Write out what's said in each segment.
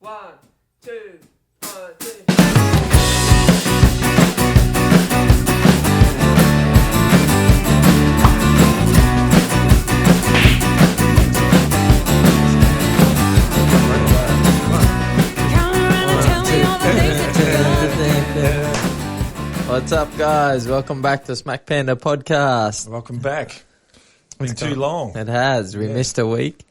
1, 2, 1, 2. What's up, guys? Welcome back to Smack Panda podcast. Welcome back. It's been too long. It has. We missed a week.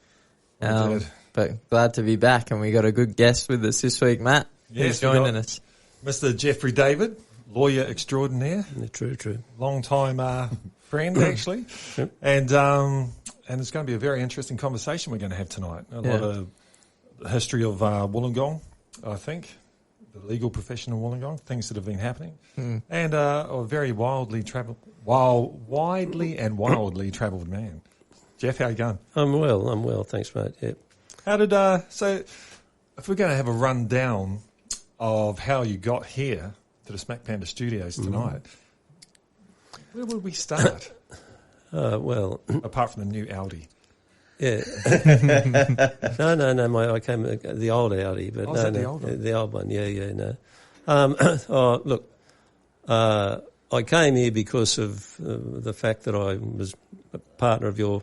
We did. But glad to be back, and we got a good guest with us this week, Matt. Yes, Who's joining us? Mr. Jeffrey David, lawyer extraordinaire. Yeah, true. Long time friend, actually. Yep. And it's going to be a very interesting conversation we're going to have tonight. A lot of history of Wollongong, I think. The legal profession of Wollongong, things that have been happening, and a very widely and wildly travelled man. Jeff, how you going? I'm well, thanks, mate. Yep. How did so? If we're going to have a rundown of how you got here to the Smack Panda Studios tonight, where would we start? Well, apart from the new Audi. Yeah. No. I came the old Audi, but the old one? the old one. Yeah, no. Look, I came here because of the fact that I was a partner of your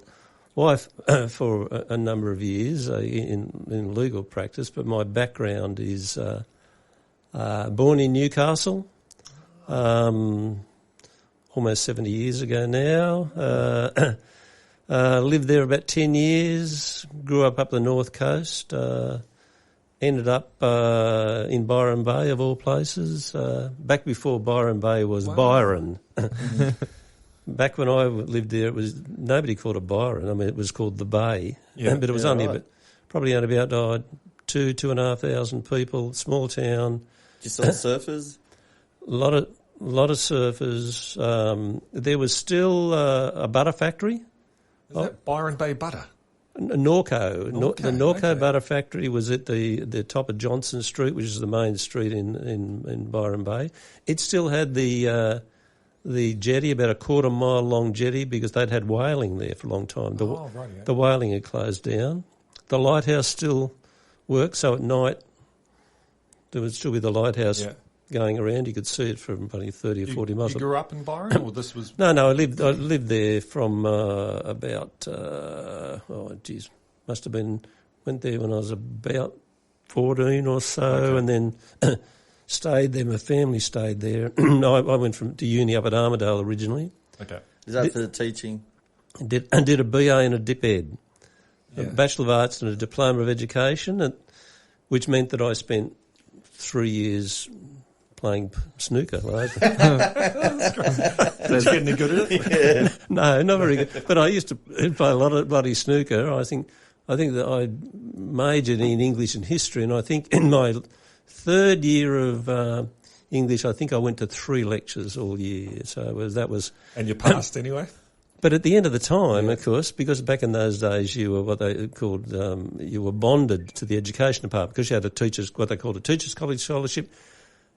wife for a number of years in legal practice. But my background is born in Newcastle, almost 70 years ago now. Lived there about 10 years, grew up the north coast, ended up in Byron Bay, of all places. Back before Byron Bay was Byron. Back when I lived there, it was nobody called it Byron. I mean, it was called the Bay. Yeah, but it was probably only about 2,500 people, small town. Just all surfers? A lot of surfers. There was still a butter factory. Is that Byron Bay Butter? Norco. The Norco okay. Butter Factory was at the top of Johnson Street, which is the main street in Byron Bay. It still had the jetty, about a quarter mile long jetty, because they'd had whaling there for a long time. The whaling had closed down. The lighthouse still worked, so at night there would still be the lighthouse going around. You could see it from probably 30 or 40 miles. You grew up in Byron, or this was? No, I lived there from about must have been, went there when I was about 14 or so, and then stayed there. My family stayed there. I went to uni up at Armidale originally. Okay. Is that for the teaching? Did a BA and a Dip Ed, a Bachelor of Arts and a Diploma of Education, which meant that I spent 3 years playing snooker, right? Did you get any good at it? Yeah. No, not very good. But I used to play a lot of bloody snooker. I think that I majored in English and history, and I think in my third year of English, I think I went to 3 lectures all year. So that was. And you passed anyway? But at the end of the time, of course, because back in those days you were what they called, you were bonded to the education department because you had what they called a teacher's college scholarship.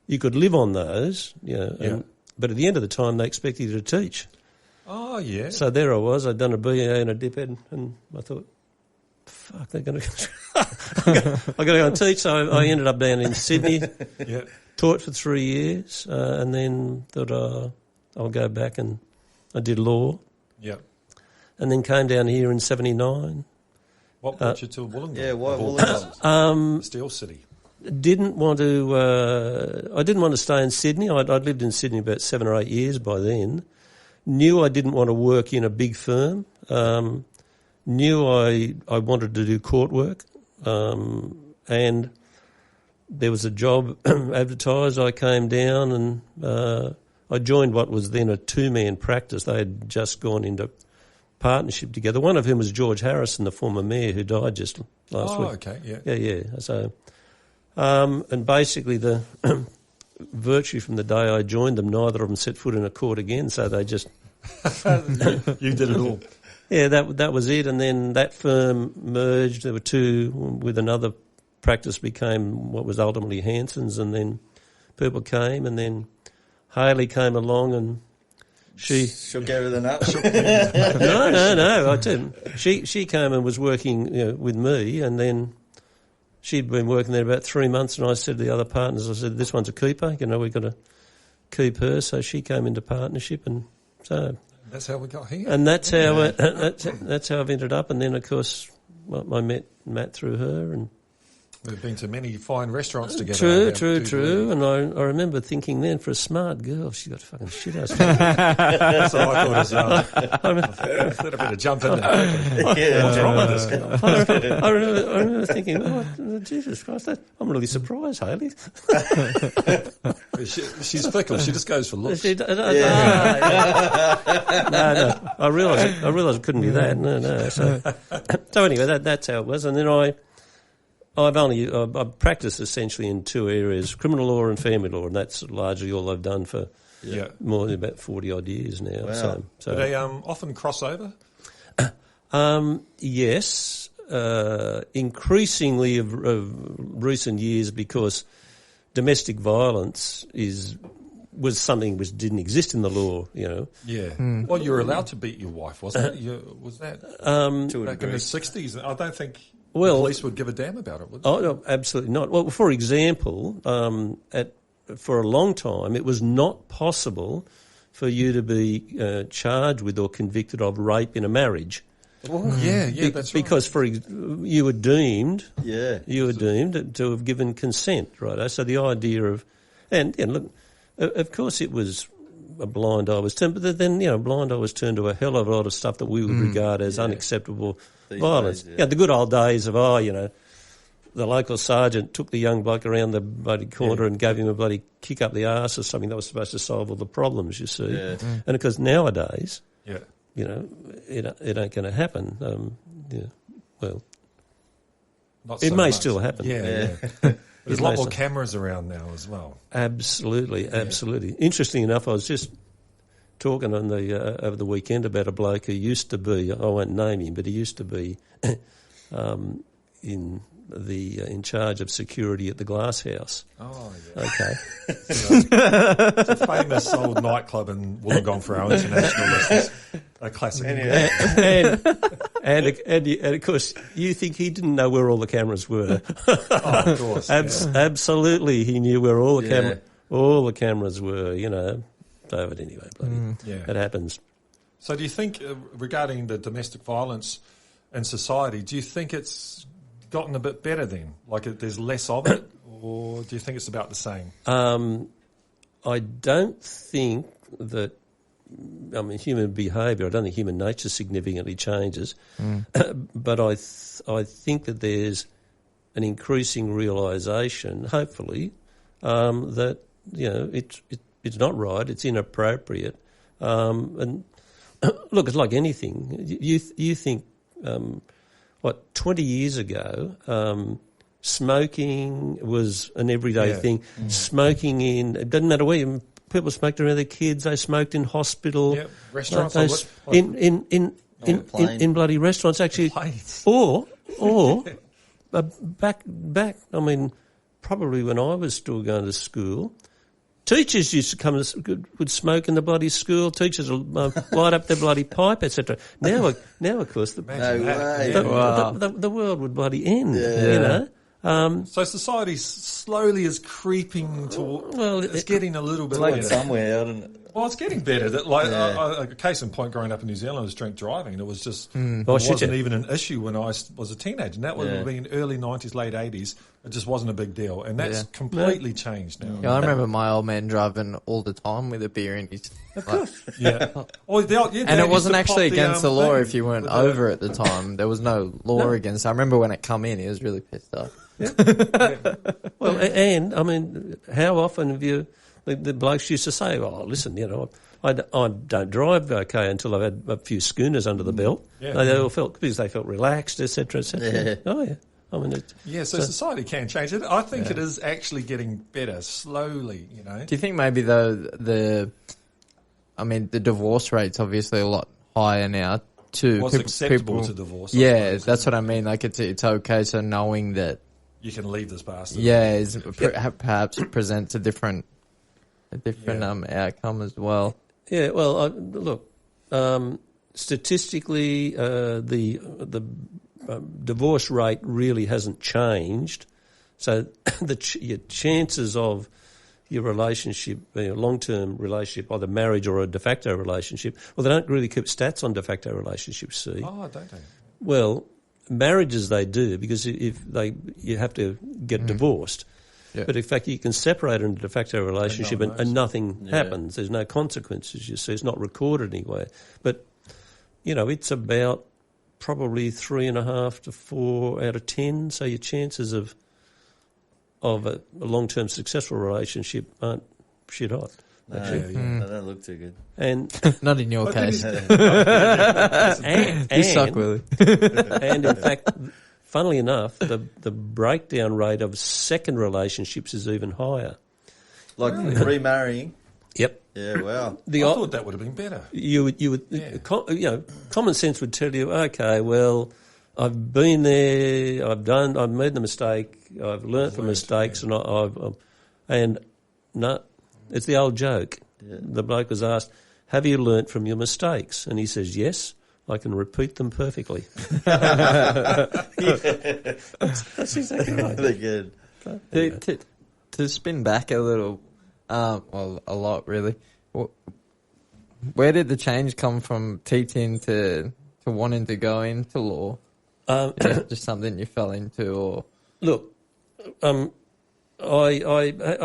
You could live on those, but at the end of the time they expected you to teach. Oh, yeah. So there I was. I'd done a BA and a Dip Ed, and I thought, fuck, they're going to... I've got to go and teach. So I ended up down in Sydney, taught for 3 years, and then thought I'll go back, and I did law. Yeah. And then came down here in 79. What brought you to Wollongong? Yeah, why Wollongong? Steel City. I didn't want to stay in Sydney. I'd lived in Sydney about 7 or 8 years by then. Knew I didn't want to work in a big firm. Knew I wanted to do court work. And there was a job advertised. I came down and I joined what was then a 2-man practice. They had just gone into partnership together, one of whom was George Harrison, the former mayor who died just last week. Oh, okay, yeah. Yeah. So... and basically, virtually from the day I joined them, neither of them set foot in a court again. So they just you did it all. Yeah, that was it. And then that firm merged. There were 2 with another practice, became what was ultimately Hanson's, and then people came, and then Hayley came along, and she shook everything up. No. I didn't. She came and was working with me, and then she'd been working there about 3 months, and I said to the other partners, I said, this one's a keeper, we've got to keep her. So she came into partnership, and so... That's how we got here. And that's how that's how I've ended up. And then, of course, I met Matt through her. And we've been to many fine restaurants together. True. And I remember thinking then, for a smart girl, she got fucking shit house. That's what I thought as well. I better jump in there. What's wrong with this girl? I remember thinking, oh, Jesus Christ, I'm really surprised, Hayley. She's fickle. She just goes for looks. No. I realised it couldn't be that. No. So anyway, that's how it was. And then I've practiced essentially in two areas: criminal law and family law, and that's largely all I've done for more than about 40 odd years now. Wow. So do they often cross over? Yes, increasingly of recent years, because domestic violence was something which didn't exist in the law, Yeah. Well, you were allowed to beat your wife, wasn't it? Was that back in the 60s? I don't think the police would give a damn about it, would they? Oh, no, absolutely not. Well, for example, for a long time, it was not possible for you to be charged with or convicted of rape in a marriage. Yeah, that's right. Because you were deemed, Yeah. to have given consent, right? So the idea of, and look, of course it was a blind eye was turned, but then blind eye was turned to a hell of a lot of stuff that we would regard as unacceptable violence. Days, the good old days of the local sergeant took the young bloke around the bloody corner and gave him a bloody kick up the arse or something that was supposed to solve all the problems. You see, and of course nowadays. It ain't going to happen. Well, Not it so may much. still happen. Yeah. There's a lot more cameras around now as well. Absolutely. Interesting enough, I was just talking on over the weekend about a bloke who used to be, I won't name him, but he used to be in charge of security at the Glass House. Oh, yeah. Okay. It's a famous old nightclub in Wollongong for our international listeners. A classic. And of course, you think he didn't know where all the cameras were. Of course. Absolutely, he knew where all the cameras were, But anyway, it happens. So do you think, regarding the domestic violence in society, do you think it's gotten a bit better then? Like there's less of it, or do you think it's about the same? I don't think that. Human behaviour. I don't think human nature significantly changes, but I think that there's an increasing realisation, hopefully, that it's not right. It's inappropriate, and look, it's like anything. You think 20 years ago, smoking was an everyday thing. Smoking it doesn't matter where you. People smoked around their kids. They smoked in hospital. Yep. Restaurants. In bloody restaurants, actually. Planes. Or back. Probably when I was still going to school, teachers used to come and would smoke in the bloody school. Teachers would light up their bloody pipe, etc. Now, of course, the world would bloody end. So society slowly is creeping toward. Well, it's getting a little bit better. Somewhere, isn't it? Well, it's getting better. That a case in point, growing up in New Zealand, was drink driving. It was just it wasn't even an issue when I was a teenager, and that would have been early 90s, late 80s. It just wasn't a big deal, and that's completely changed now. Yeah, I remember my old man driving all the time with a beer in his. Of course. And it wasn't actually against the law if you weren't over at the time. There was no law against. I remember when it come in, he was really pissed off. Well, and how often have you? The blokes used to say, "Oh, listen, I don't drive okay until I've had a few schooners under the belt." Yeah. They all felt because they felt relaxed, etc., etc. Yeah. Oh yeah. So society can change it. I think it is actually getting better slowly. Do you think maybe though the divorce rate's obviously a lot higher now too? It's acceptable to divorce. Yeah, that's what I mean. Like it's okay. So knowing that you can leave this bastard. Yeah, perhaps presents a different outcome as well. Yeah, well, look, statistically, the divorce rate really hasn't changed So your chances of your relationship, long-term relationship, either marriage or a de facto relationship, well, they don't really keep stats on de facto relationships, see. Oh, don't they? Well, marriages they do, because you have to get divorced. Yeah. But in fact, you can separate in a de facto relationship no one and knows. nothing happens. There's no consequences, you see. It's not recorded anywhere. But, it's about probably 3.5 to 4 out of 10. So your chances of a long-term successful relationship aren't shit hot. No, Actually. that don't look too good. And Not in your case. and You suck, Willie. and in fact, funnily enough, the breakdown rate of second relationships is even higher. Like remarrying. Yep. Yeah, wow. I thought that would have been better. You would common sense would tell you, okay, well, I've been there, I've made the mistake, I've learnt from mistakes, and no, it's the old joke. Yeah. The bloke was asked, "Have you learnt from your mistakes?" And he says, "Yes, I can repeat them perfectly." That's exactly right. They're good. To spin back a little, well, a lot really. Where did the change come from teaching to wanting to go into law? Just something you fell into, or Look, I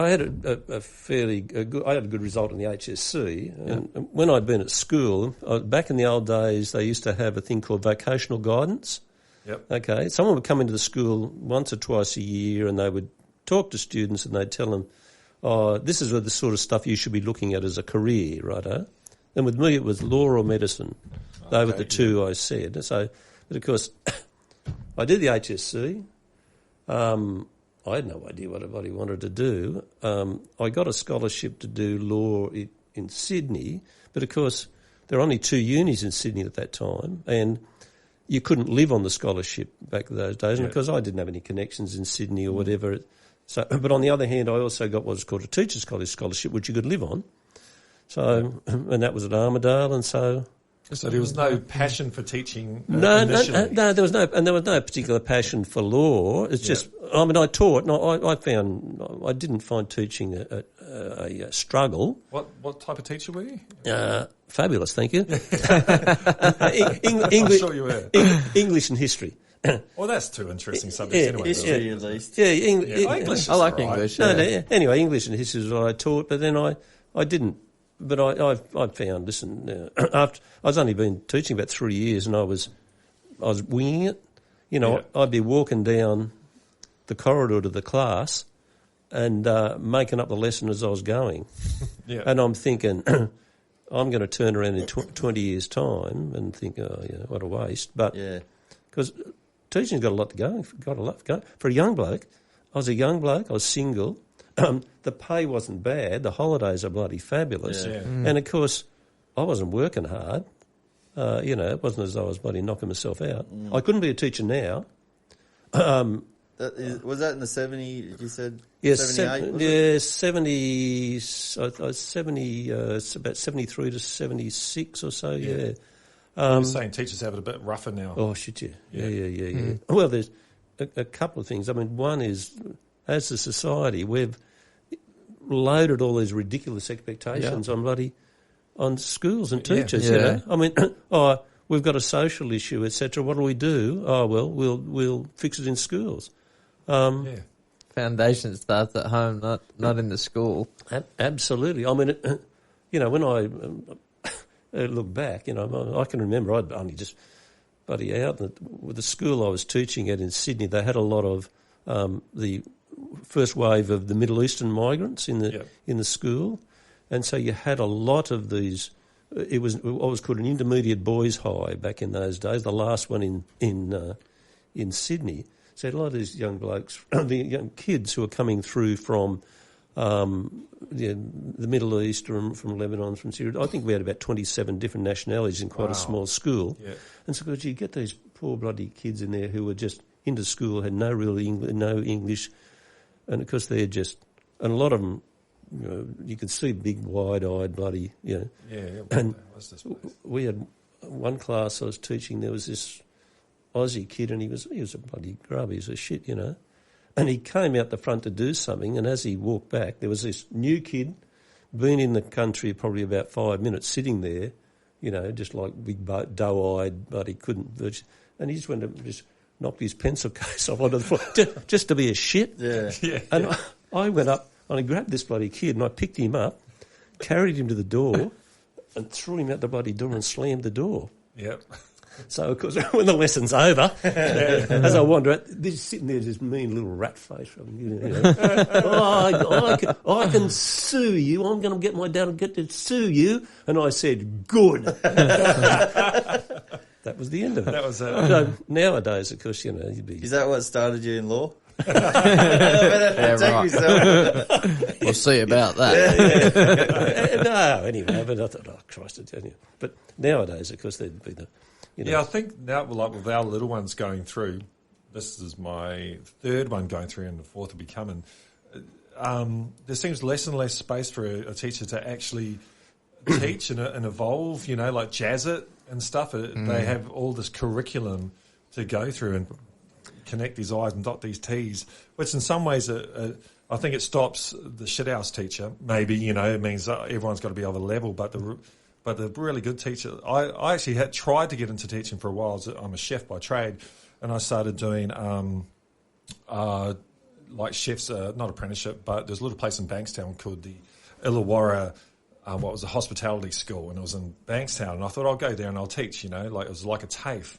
had a fairly good. I had a good result in the HSC, and when I'd been at school, back in the old days, they used to have a thing called vocational guidance. Yep. Okay, someone would come into the school once or twice a year, and they would talk to students, and they'd tell them, "Oh, this is the sort of stuff you should be looking at as a career, righto?" And with me, it was law or medicine. They were the two I said. So, but of course, I did the HSC. I had no idea what I wanted to do. I got a scholarship to do law in Sydney, but of course there were only 2 unis in Sydney at that time, and you couldn't live on the scholarship back in those days. And because I didn't have any connections in Sydney or whatever, so. But on the other hand, I also got what's called a teachers' college scholarship, which you could live on. So, and that was at Armidale, and so. So there was no passion for teaching No, initially. there was no particular passion for law. It's just, I taught, and I didn't find teaching a struggle. What type of teacher were you? Fabulous, thank you. I'm sure you were. English and history. Well, that's 2 interesting subjects anyway. History, at least. Yeah, English. I like is all right. English. No, Yeah. anyway, English and history is what I taught, but then I didn't. But I found, after I was only been teaching about 3 years, and I was winging it. I'd be walking down the corridor to the class and making up the lesson as I was going. Yeah. And I'm thinking, I'm going to turn around in 20 years' time and think, what a waste. But because teaching's got a lot to go, For a young bloke, I was single. The pay wasn't bad. The holidays are bloody fabulous. Yeah. And, of course, I wasn't working hard. It wasn't as though I was bloody knocking myself out. I couldn't be a teacher now. Was that in the 70s, you said? Yes, 78, was it? 70, about 73 to 76 or so, yeah. You're saying teachers have it a bit rougher now. Oh, shit, yeah. Yeah. Well, there's a couple of things. I mean, one is, as a society, we've loaded all these ridiculous expectations on schools and teachers. Yeah. I mean, we've got a social issue, etc. What do we do? Oh, well, we'll fix it in schools. Foundation starts at home, not in the school. Absolutely. I mean, when I look back, I can remember I'd only just buddy out with the school I was teaching at in Sydney. They had a lot of the first wave of the Middle Eastern migrants in the school, and so you had a lot of these. It was what was called an intermediate boys' high back in those days. The last one in Sydney. So a lot of these young blokes, the young kids who are coming through from the Middle East, from Lebanon, from Syria. I think we had about 27 different nationalities in quite a small school. Yeah. And so you get these poor bloody kids in there who were just into school, had no real no English, and of course they're just, and a lot of them, you could see big wide-eyed bloody, Yeah. And What's this place? we had one class I was teaching. There was this Aussie kid, and he was a bloody grub. He was a shit, and he came out the front to do something, and as he walked back, there was this new kid, been in the country probably about 5 minutes, sitting there, you know, just like big doe-eyed, but he couldn't, and he just went and just knocked his pencil case off onto the floor, just to be a shit. Yeah. And I went up and I grabbed this bloody kid and I picked him up, carried him to the door, and threw him out the bloody door and slammed the door. Yep. So, of course, when the lesson's over, as I wander out, there's sitting there, this mean little rat face. You know, I can sue you. I'm going to get my dad and get to sue you. And I said, good. That was the end of it. That was So nowadays, of course, you know, you'd be... Is that what started you in law? Yeah, Take right. yourself. We'll see about that. No, anyway, but I thought, oh, Christ, anyway. But nowadays, of course, there'd be the... You know, Yeah, I think now, like with our little ones going through, this is my third one going through and the fourth will be coming, there seems less and less space for a teacher to actually teach and evolve, you know, like jazz it and stuff. They have all this curriculum to go through and connect these I's and dot these T's, which in some ways I think it stops the shithouse teacher. Maybe, you know, it means that everyone's got to be of a level, but the really good teacher, I actually had tried to get into teaching for a while. I'm a chef by trade, and I started doing like chefs, not apprenticeship, but there's a little place in Bankstown called the Illawarra, what was a hospitality school, and it was in Bankstown, and I thought I'll go there and I'll teach, you know, like it was like a TAFE.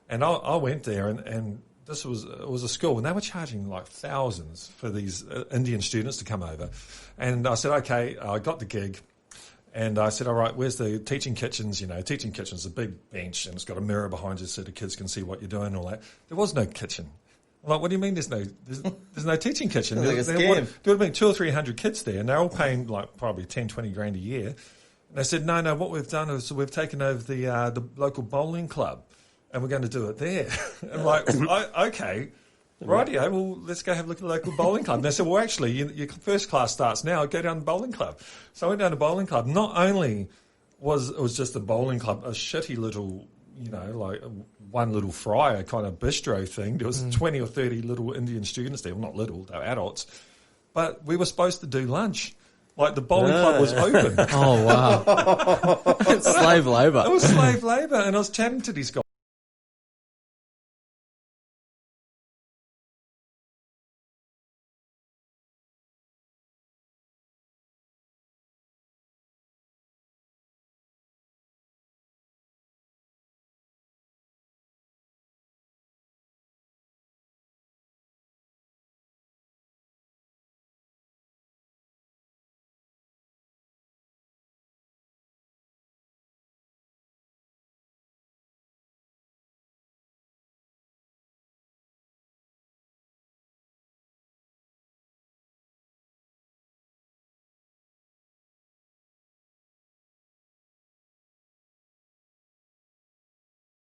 And I went there and it was a school, and they were charging like thousands for these Indian students to come over. And I said, okay, I got the gig. And I said, all right, where's the teaching kitchens? You know, teaching kitchen's a big bench and it's got a mirror behind you so the kids can see what you're doing and all that. There was no kitchen. I'm like, what do you mean there's no teaching kitchen? Like a there scam. would have been 200 or 300 kids there, and they're all paying like probably 10, 20 grand a year. And they said, no, what we've done is we've taken over the local bowling club and we're going to do it there. I'm like, okay. Rightio, well, let's go have a look at the local bowling club. And they said, well, actually, your first class starts now. Go down to the bowling club. So I went down to the bowling club. Not only was it was just a bowling club, a shitty little, you know, like one little fryer kind of bistro thing. There was 20 or 30 little Indian students there. Well, not little, they were adults. But we were supposed to do lunch. Like the bowling club was open. Oh, wow. It's slave labour. It was slave labour. And I was chatting to these guys.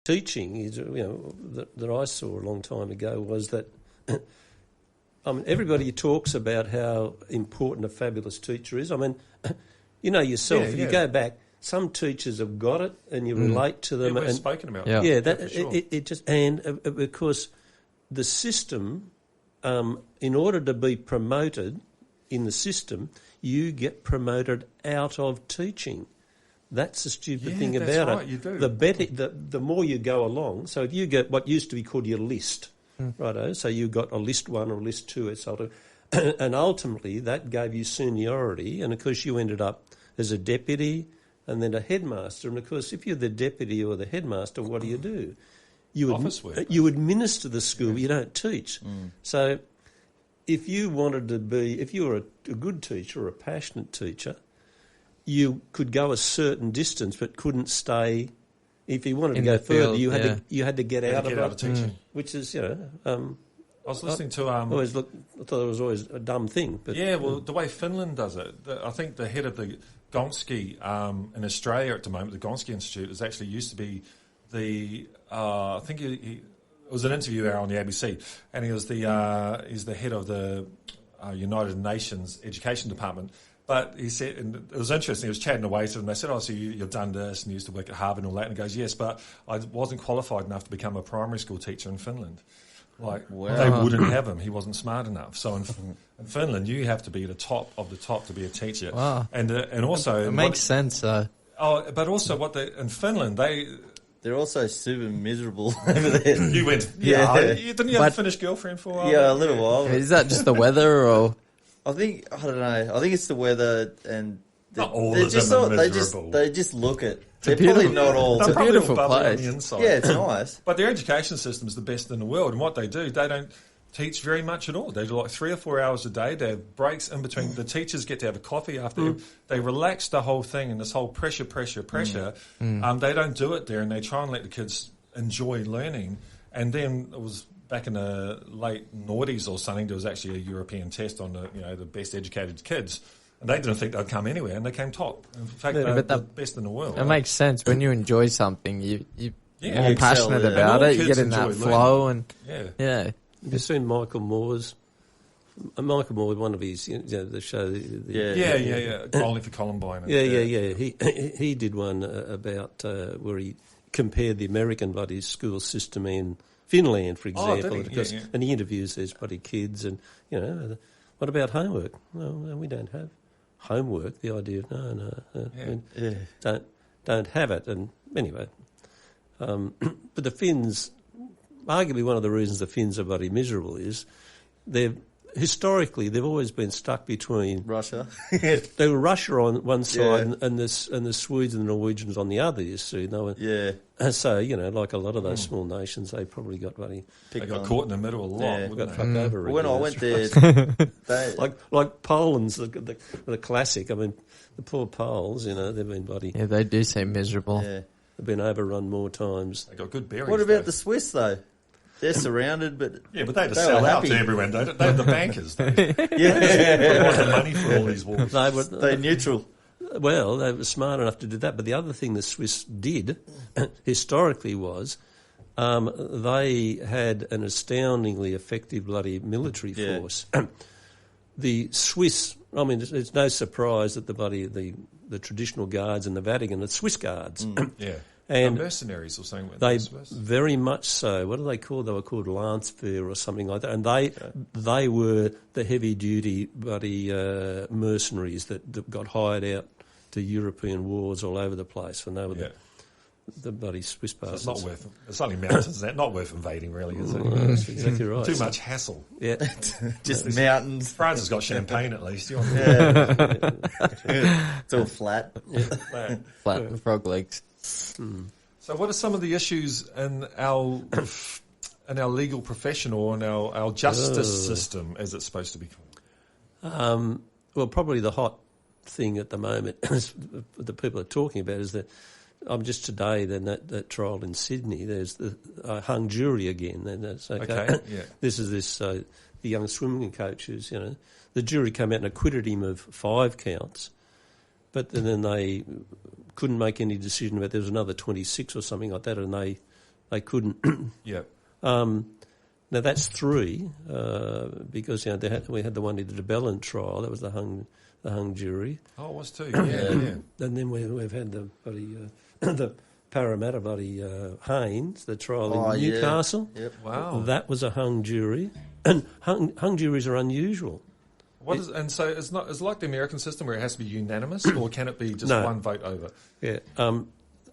teaching is, you know, that I saw a long time ago was that I mean, everybody talks about how important a fabulous teacher is. I mean, you know yourself, if you go back, some teachers have got it and you relate to them. Yeah, we've and spoken about Yeah. that. yeah, that, for sure. it just, and because the system, in order to be promoted in the system, you get promoted out of teaching. That's the stupid thing that's about right, it. you do. The better, the more you go along. So if you get what used to be called your list, righto. So you got a list 1 or a list 2, etc. And ultimately that gave you seniority, and of course you ended up as a deputy and then a headmaster. And of course, if you're the deputy or the headmaster, what do? Office work. You administer the school. You don't teach. So if you wanted to be, if you were a good teacher or a passionate teacher, you could go a certain distance but couldn't stay. If you wanted In to go the further, field, you had to get out Get out of of it, teaching. which is, you know, I was listening to I thought it was always a dumb thing. But yeah, well, the way Finland does it, I think the head of the Gonski in Australia at the moment, the Gonski Institute, is actually used to be the. I think he it was an interview there on the ABC, and he was he's the head of the United Nations Education Department. But he said, and it was interesting, he was chatting away to them. They said, oh, so you've done this and you used to work at Harvard and all that. And he goes, yes, but I wasn't qualified enough to become a primary school teacher in Finland. Like Wow. they wouldn't have him. He wasn't smart enough. So in Finland, you have to be the top of the top to be a teacher. Wow. And also It makes sense, though. Oh, but also in Finland They're also super miserable over there. you went Yeah. didn't you have a Finnish girlfriend for a while? Yeah, a little while. Is that just the weather, or I don't know. I think it's the weather and Not all they're of just them are all- miserable. They just look it. They're beautiful- probably not all. They're a probably beautiful all bubbly on place. the inside. Yeah, it's nice. But their education system is the best in the world, and what they do, they don't teach very much at all. They do like 3 or 4 hours a day. They have breaks in between. The teachers get to have a coffee after. They relax the whole thing, and this whole pressure. They don't do it there, and they try and let the kids enjoy learning. And then it was back in the late noughties or something. There was actually a European test on the best educated kids. And they didn't think they'd come anywhere, and they came top. In fact, Yeah, they're but the best in the world. it makes sense when you enjoy something. You're Yeah, more you excel, passionate yeah. about And all it. You kids get in that enjoy flow, and Yeah. yeah. Have you seen Michael Moore's? Michael Moore, one of his, the show. Yeah. Bowling for Columbine. Yeah. He did one about where he compared the American bloody school system in Finland, for Oh, example, did he? Yeah. and he interviews these bloody kids, and what about homework? Well, we don't have homework. The idea of don't have it, and anyway. But the Finns, arguably one of the reasons the Finns are bloody miserable is historically they've always been stuck between Russia. they were Russia on one side Yeah. and the Swedes and the Norwegians on the other. You see, Yeah. and so like a lot of those small nations, they probably got bloody They Picked got on. caught in the middle a lot. Yeah. wouldn't got they? fucked over. When I regularly. went there, they, like Poland's the classic. I mean, the poor Poles, they've been bloody, Yeah, they do seem miserable. yeah. they've been overrun more times. They got good berries. What about though. the Swiss though? They're surrounded, but Yeah, but they just They sell were out happy. to everyone. They're the bankers. They yeah, want the money for all these wars. They were, they're neutral. well, they were smart enough to do that. But the other thing the Swiss did historically was they had an astoundingly effective bloody military Yeah. force. The Swiss, I mean, it's no surprise that the traditional guards in the Vatican are Swiss guards. Yeah. And mercenaries or something. With they the Swiss. very much so. What are they called? They were called Landswehr or something like that. And they were the heavy duty bloody mercenaries that got hired out to European wars all over the place. And they were the bloody Swiss So it's bastards. not worth. It's only mountains. Not worth invading, really, is it? That's exactly right. Too much hassle. Yeah. Just mountains. France has got champagne at least. You want Yeah. It's all flat. that. Flat and frog legs. So, what are some of the issues in our legal profession or in our justice system, as it's supposed to be called? Well, probably the hot thing at the moment that people are talking about is that just today, then that trial in Sydney, there's the hung jury again. And that's okay. Okay, yeah. This is the young swimming coach who's, the jury came out and acquitted him of 5 counts, but then they couldn't make any decision about there was another 26 or something like that, and they couldn't. Yeah. Now that's 3 because we had the one in the Debunks trial. That was the hung jury. Oh, it was too. Yeah. And then we've had the bloody the Parramatta bloody Haynes, the trial in yeah. Newcastle. Yep. Wow. That was a hung jury, and hung juries are unusual. So it's like the American system where it has to be unanimous, or can it be just No. one vote over? Yeah,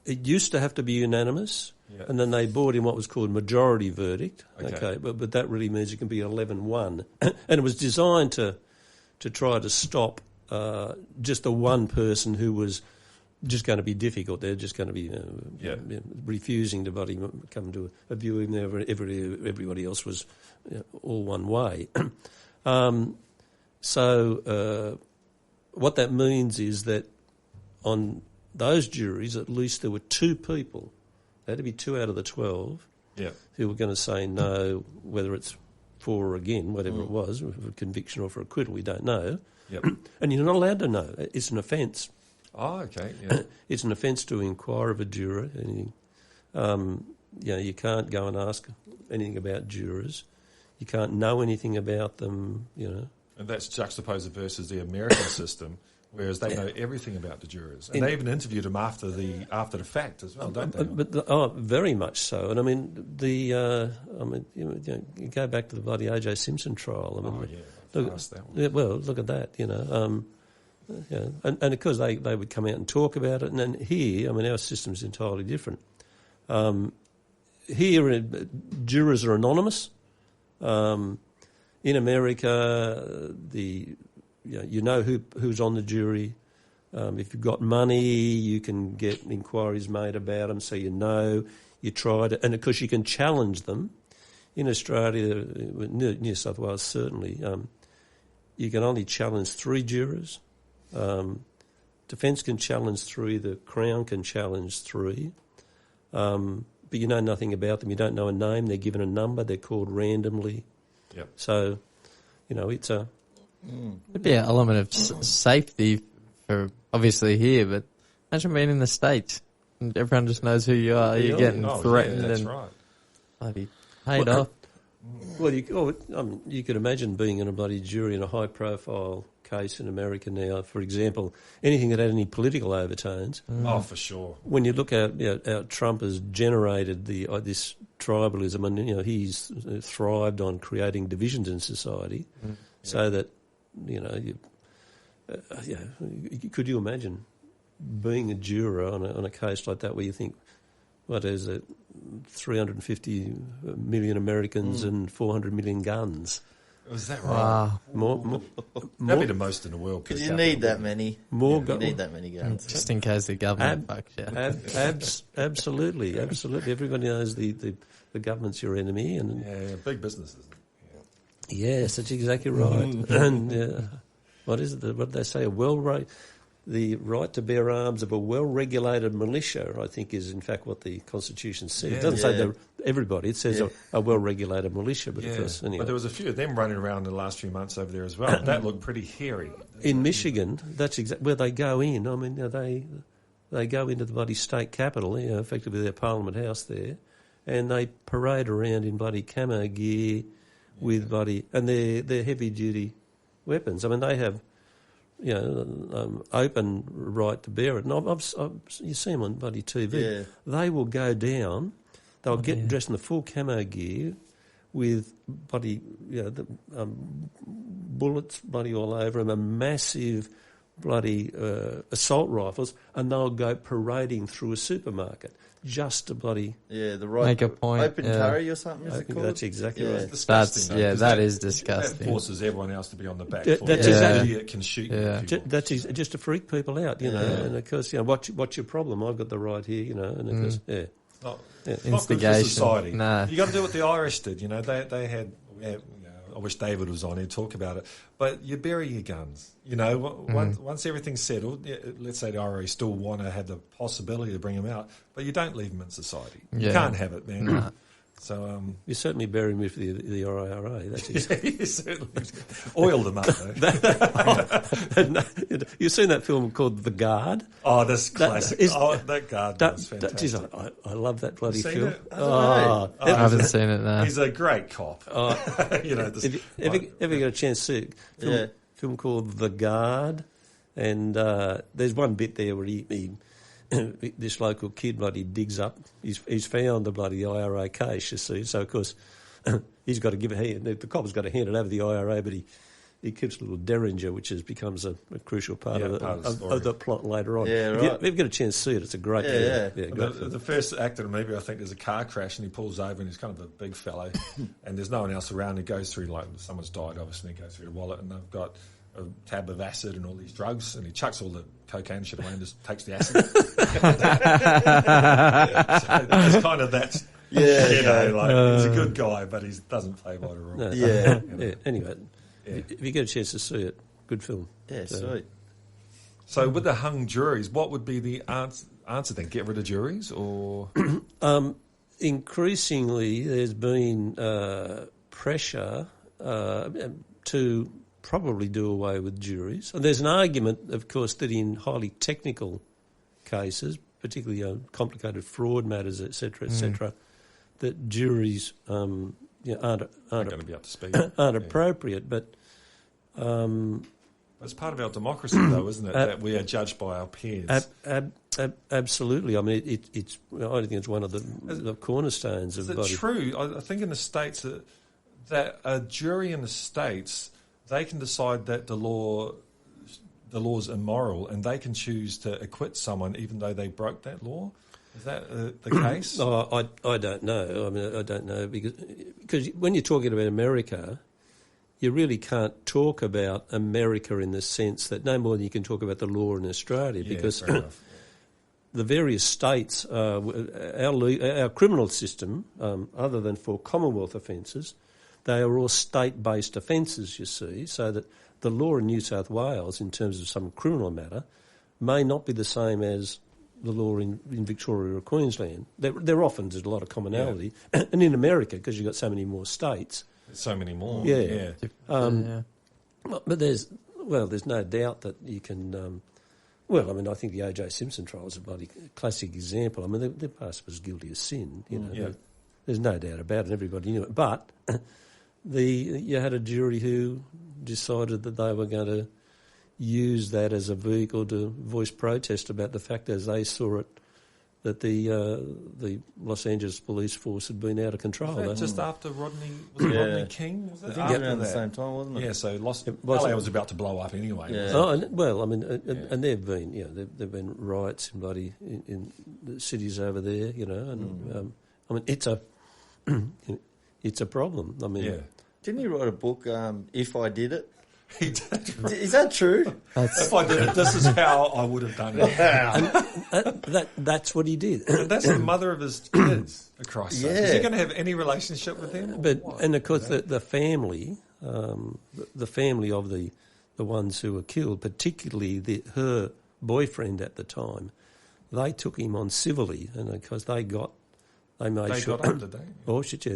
it used to have to be unanimous, Yeah. and then they brought in what was called majority verdict. Okay. But that really means it can be 11-1, and it was designed to try to stop just the one person who was just going to be difficult. They're just going to be refusing to bloody come to a viewing. Everybody else was all one way. So what that means is that on those juries, at least there were 2 people. There had to be 2 out of the 12 Yeah. who were going to say no, whether it's for or again, whatever it was, for conviction or for acquittal, we don't know. Yep. And you're not allowed to know. It's an offence. Oh, okay. Yeah. It's an offence to inquire of a juror. And you can't go and ask anything about jurors. You can't know anything about them, And that's juxtaposed versus the American system, whereas they know everything about the jurors, and they even interviewed them after the fact as well, don't they? Very much so. And I mean, you go back to the bloody O.J. Simpson trial. I mean, look at that. And of course they would come out and talk about it. And then here, I mean, our system's entirely different. Here, jurors are anonymous. In America, you know who's on the jury. If you've got money, you can get inquiries made about them, so you try to, and of course you can challenge them. In Australia, New South Wales certainly, you can only challenge 3 jurors. Defence can challenge 3, the Crown can challenge 3. But you know nothing about them. You don't know a name. They're given a number. They're called randomly. Yep. So, it's a... There'd be an element of safety for obviously here, but imagine being in the States and everyone just knows who you are. You're getting threatened that's and right. bloody paid off. Well, you could imagine being in a bloody jury in a high-profile case in America now. For example, anything that had any political overtones. Oh, for sure. When you look at how Trump has generated this tribalism, and he's thrived on creating divisions in society, so that could you imagine being a juror on a case like that where you think, what is it, 350 million Americans and 400 million guns? Was that right? More, that'd be the most in the world. Because you need that many. You need that many guns. Just in case the government fucks you. Absolutely. Everybody knows the government's your enemy. And big businesses. Yes, that's exactly right. And what is it? What did they say? The right to bear arms of a well-regulated militia, I think, is in fact what the Constitution says. It doesn't say everybody. It says a well-regulated militia. But of course, anyway. But there was a few of them running around in the last few months over there as well. That looked pretty hairy. In Michigan, that's where they go in. I mean, they go into the bloody state capitol, effectively their Parliament House there, and they parade around in bloody camo gear with bloody, and they're heavy-duty weapons. I mean, they have open right to bear it. And you see them on bloody TV. Yeah. They will go down. They'll get dressed in the full camo gear with bloody, bullets bloody all over them, and massive bloody assault rifles, and they'll go parading through a supermarket just to bloody make a point. Open carry or something. Is it called? That's exactly right. Disgusting, that is disgusting. That forces everyone else to be on the back That's foot. exactly It can shoot you. That's just to freak people out, And of course, what's your problem? I've got the right here, And of course, Not instigation. good for society. Nah. You got to do what the Irish did. They had. I wish David was on. He'd talk about it. But you bury your guns. Once everything's settled, let's say the IRA still want to have the possibility to bring them out, but you don't leave them in society. You can't have it, man. Nah. So you certainly bury me for the IRA. That's you certainly oiled them up. Though. You've seen that film called The Guard? Oh, that's classic. That Guard was fantastic. I love that bloody film. I haven't seen it now. He's a great cop. If you ever get a chance to see it, film called The Guard, and there's one bit there where he this local kid bloody digs up. He's found the bloody IRA case, you see. So of course he's got to give it. The cop's got to hand it over to the IRA, but he keeps a little derringer, which becomes a crucial part of the plot later on. Yeah, if you get a chance to see it, it's a great film. The first act of the movie, I think, there's a car crash and he pulls over and he's kind of a big fellow and there's no one else around. He goes through, someone's died, obviously, he goes through the wallet and they've got a tab of acid and all these drugs, and he chucks all the cocaine and shit away and just takes the acid. So it's kind of that. He's a good guy, but he doesn't play by the rules. Anyway, if you get a chance to see it, good film. Yeah, sweet. So with the hung juries, what would be the answer then? Get rid of juries, or increasingly there's been pressure to probably do away with juries. And there's an argument, of course, that in highly technical cases, particularly complicated fraud matters, etc., that juries aren't going to be up to speed. aren't appropriate. But It's part of our democracy, though, isn't it? That we are judged by our peers. Absolutely. I mean, it's. I think it's one of the cornerstones of. Is it true? I think in the States that a jury in the States, they can decide that the law's immoral, and they can choose to acquit someone even though they broke that law. Is that the case? I don't know. I mean, I don't know because when you're talking about America, you really can't talk about America in the sense that no more than you can talk about the law in Australia because the various states, our criminal system, other than for Commonwealth offences, they are all state-based offences, you see, so that the law in New South Wales in terms of some criminal matter may not be the same as the law in Victoria or Queensland. There often there's a lot of commonality. Yeah. And in America, because you've got so many more states. So many more. Yeah. But there's no doubt that you can... I think the O.J. Simpson trial is a bloody classic example. I mean, their past was guilty of sin, you know. Yeah. There's no doubt about it. Everybody knew it. But you had a jury who decided that they were going to use that as a vehicle to voice protest about the fact, as they saw it, that the Los Angeles police force had been out of control. Was that just after Rodney King? Was it around the same time, wasn't it? Yeah, so LA was about to blow up anyway. Yeah. And there've been there've been riots in the cities over there, you know, and it's a problem. I mean, didn't he write a book? If I Did It. He did. Is that true? If I did it, this is how I would have done it. That's what he did. That's the mother of his kids, for Christ's sake. Is he going to have any relationship with him? And of course, the family, the family of the ones who were killed, particularly her boyfriend at the time, they took him on civilly, and because they got up to date. Oh shit! Yeah,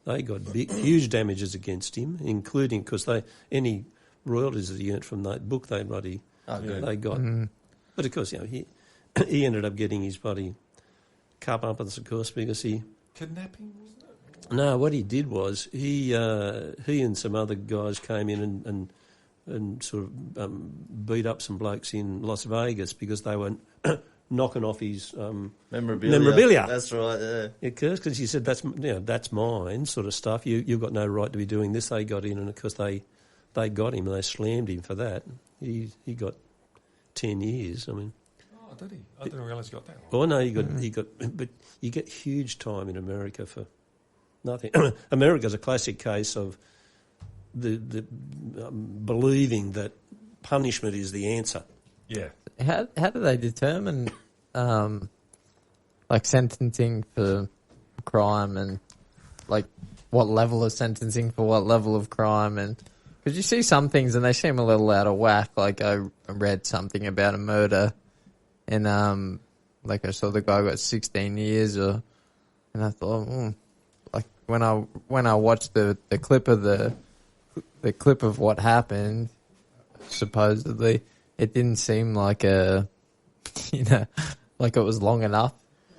they got huge damages against him, including because any royalties that he earned from that book, they got. Mm. But of course, you know, he ended up getting his bloody comeuppance, of course, because he kidnapping. Wasn't it? No, what he did was he and some other guys came in and sort of beat up some blokes in Las Vegas because they were knocking off his memorabilia. That's right. Yeah. Because he said that's mine, sort of stuff. You've got no right to be doing this. They got in, and of course they got him and they slammed him for that. He got 10 years. I mean, oh, did he? I didn't realise he got that one. Oh no, he got. But you get huge time in America for nothing. America's a classic case of the believing that punishment is the answer. Yeah. How do they determine like sentencing for crime and like what level of sentencing for what level of crime? And because you see some things and they seem a little out of whack. Like I read something about a murder and like I saw the guy got 16 years and I thought like when I watched the clip of the clip of what happened, supposedly it didn't seem like like it was long enough.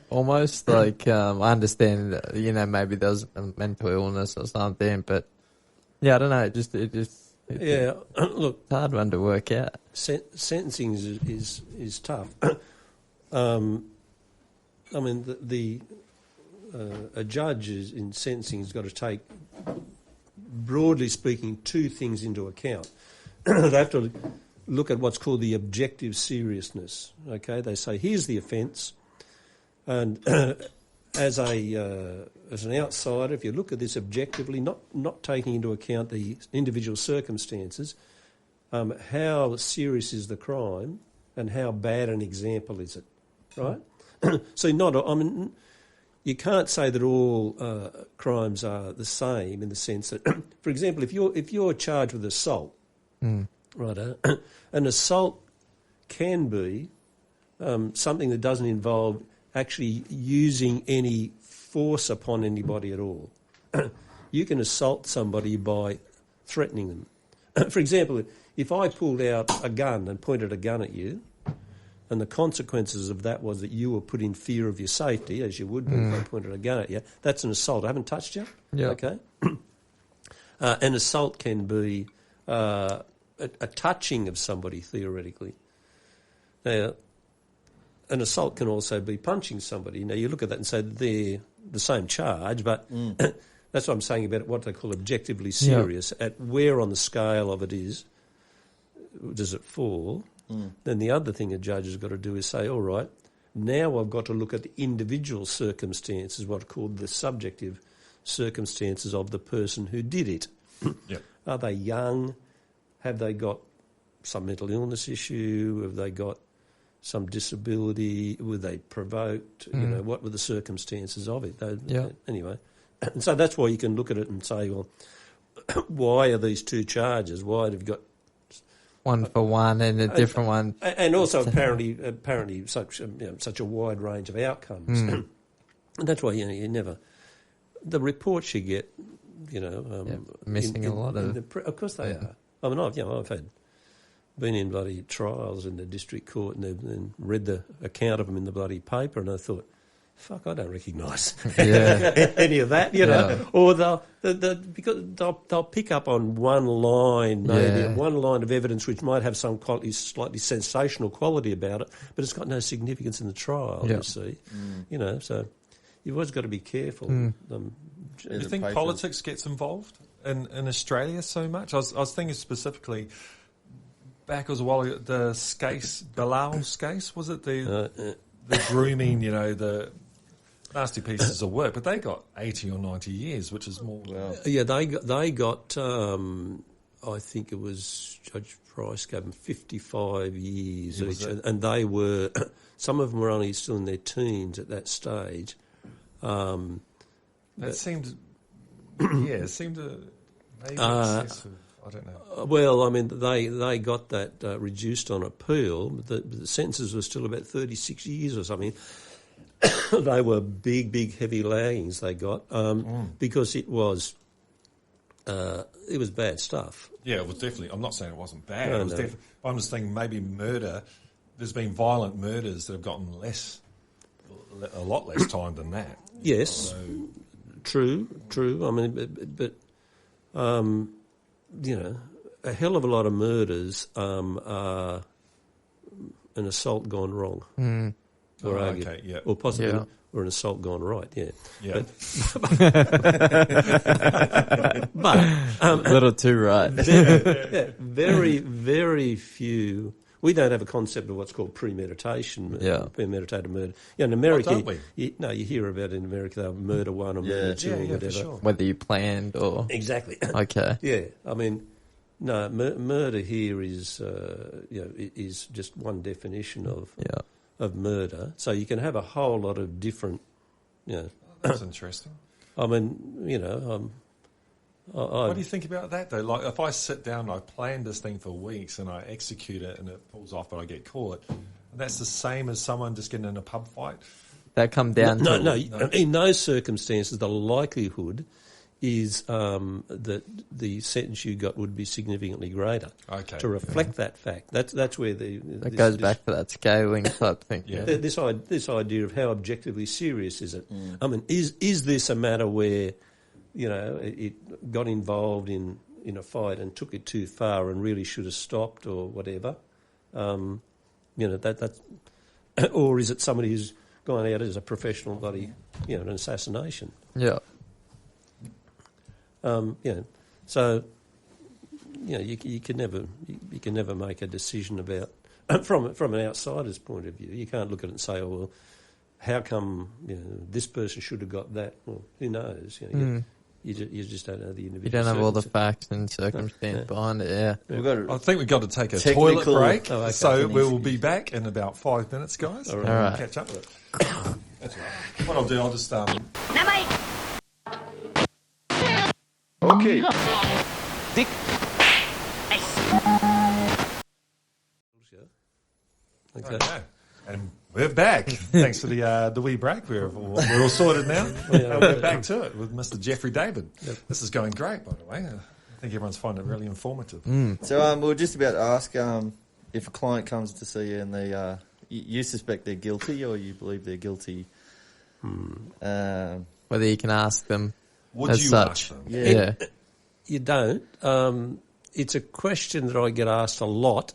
Almost like I understand, maybe there was a mental illness or something, but yeah, I don't know. It just look, it's a hard one to work out. Sentencing is tough. I mean, a judge in sentencing has got to take, broadly speaking, two things into account. They have to look at what's called the objective seriousness. Okay, they say here's the offence. And as an outsider, if you look at this objectively, not taking into account the individual circumstances, how serious is the crime and how bad an example is it, right? So you can't say that all crimes are the same in the sense that, for example, if you're charged with assault, right, an assault can be something that doesn't involve actually using any force upon anybody at all. You can assault somebody by threatening them. For example, if I pulled out a gun and pointed a gun at you, and the consequences of that was that you were put in fear of your safety, as you would be if I pointed a gun at you, that's an assault. I haven't touched you. Yeah. Okay. An assault can be a touching of somebody, theoretically. Now, an assault can also be punching somebody. Now, you look at that and say they're the same charge, but that's what I'm saying about what they call objectively serious. At where on the scale of it does it fall? Then the other thing a judge has got to do is say, all right, now I've got to look at the individual circumstances, what are called the subjective circumstances of the person who did it. Yep. Are they young? Have they got some mental illness issue? Have they got some disability? Were they provoked? You know, what were the circumstances of it? Anyway, and so that's why you can look at it and say, well, why are these two charges? Why have you got one for one and a different one? And also apparently such such a wide range of outcomes. And that's why you never the reports you get, missing a lot of. Of course they are. I mean, I've been in bloody trials in the district court and read the account of them in the bloody paper, and I thought, fuck, I don't recognise any of that, you know. Or because they'll pick up on one line, maybe one line of evidence which might have some slightly sensational quality about it, but it's got no significance in the trial. You see, so you've always got to be careful. Do you think politics gets involved in Australia so much? I was thinking specifically. Back as a while ago, the Bilal case, was it the grooming? The nasty pieces of work, but they got 80 or 90 years, which is more. Yeah, they got. I think it was Judge Price gave them 55 years each, and they were. Some of them were only still in their teens at that stage. That seemed. It seemed maybe excessive. I don't know. Well, I mean, they got that reduced on appeal, but the sentences were still about 36 years or something. They were big, heavy laggings they got because it was bad stuff. Yeah, it was definitely. I'm not saying it wasn't bad. No, I'm just thinking maybe murder. There's been violent murders that have gotten a lot less time than that. Yes, so, true. I mean, but a hell of a lot of murders are an assault gone wrong. Or possibly or an assault gone right, But a little too right. Very, very few. We don't have a concept of what's called premeditation, premeditated murder. In America, you hear about it in America, they'll murder one or murder two or whatever. Sure. Whether you planned or... Exactly. Okay. Yeah, I mean, no, murder here is is just one definition of murder. So you can have a whole lot of different, That's interesting. I mean, what do you think about that, though? Like, if I sit down and I plan this thing for weeks and I execute it and it pulls off but I get caught, that's the same as someone just getting in a pub fight? That come down to... No. In those circumstances, the likelihood is that the sentence you got would be significantly greater. Okay. To reflect that fact. That's where It goes back to that scaling type thing. Yeah. This idea of how objectively serious is it? I mean, is this a matter where... it got involved in a fight and took it too far and really should have stopped or whatever. That or is it somebody who's gone out as a professional bloody, an assassination? Yeah. So, you can never make a decision about from an outsider's point of view. You can't look at it and say, oh well, how come this person should have got that? Well, who knows? You just don't know the individual. You don't have all the facts and circumstance behind it, I think we've got to take a toilet break, so we will be back in about 5 minutes, guys. All right. Catch up with it. That's right. What I'll do, I'll just... Okay. Dick. Okay. And we're back. Thanks for the wee break. We're all sorted now. We're back to it with Mr. Jeffrey David. Yep. This is going great, by the way. I think everyone's finding it really informative. So we were just about to ask if a client comes to see you and they you suspect they're guilty or you believe they're guilty. whether you can ask them Would as you such. ask them? Yeah. You don't. it's a question that I get asked a lot.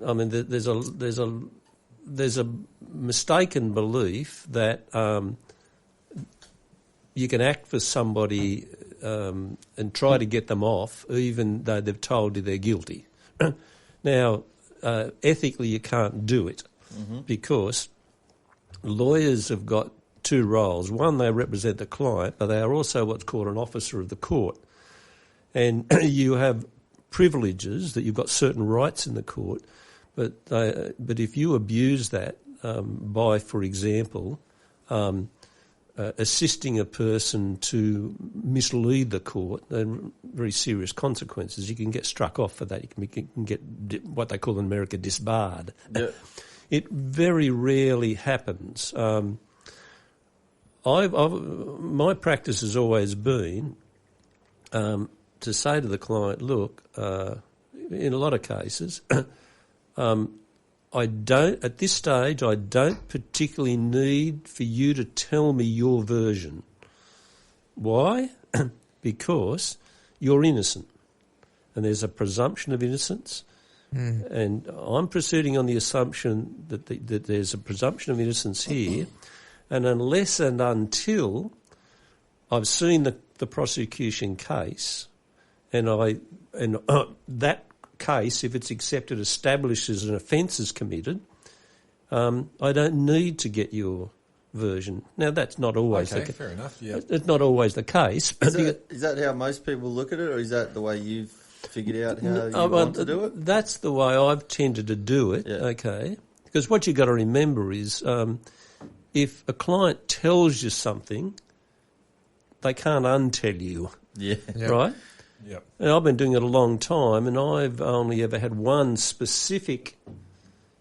I mean, there's a mistaken belief that you can act for somebody and try to get them off, even though they've told you they're guilty. Now, ethically, you can't do it because lawyers have got two roles. One, they represent the client, but they are also what's called an officer of the court. And you have privileges, that you've got certain rights in the court, but if you abuse that by, for example, assisting a person to mislead the court, then very serious consequences. You can get struck off for that. You can get what they call in America disbarred. Yeah. It very rarely happens. My practice has always been to say to the client, look, in a lot of cases, at this stage, I don't particularly need for you to tell me your version. Why? Because you're innocent. And there's a presumption of innocence. And I'm proceeding on the assumption that there's a presumption of innocence here. And unless and until I've seen the prosecution case, and that case, if it's accepted, establishes an offence is committed, I don't need to get your version. Now, that's not always the case. Fair enough, yeah. It's not always the case. Is that how most people look at it, or is that the way you've figured out how you want to do it? That's the way I've tended to do it, okay? Because what you've got to remember is if a client tells you something, they can't untell you, right? Yep. And I've been doing it a long time, and I've only ever had one specific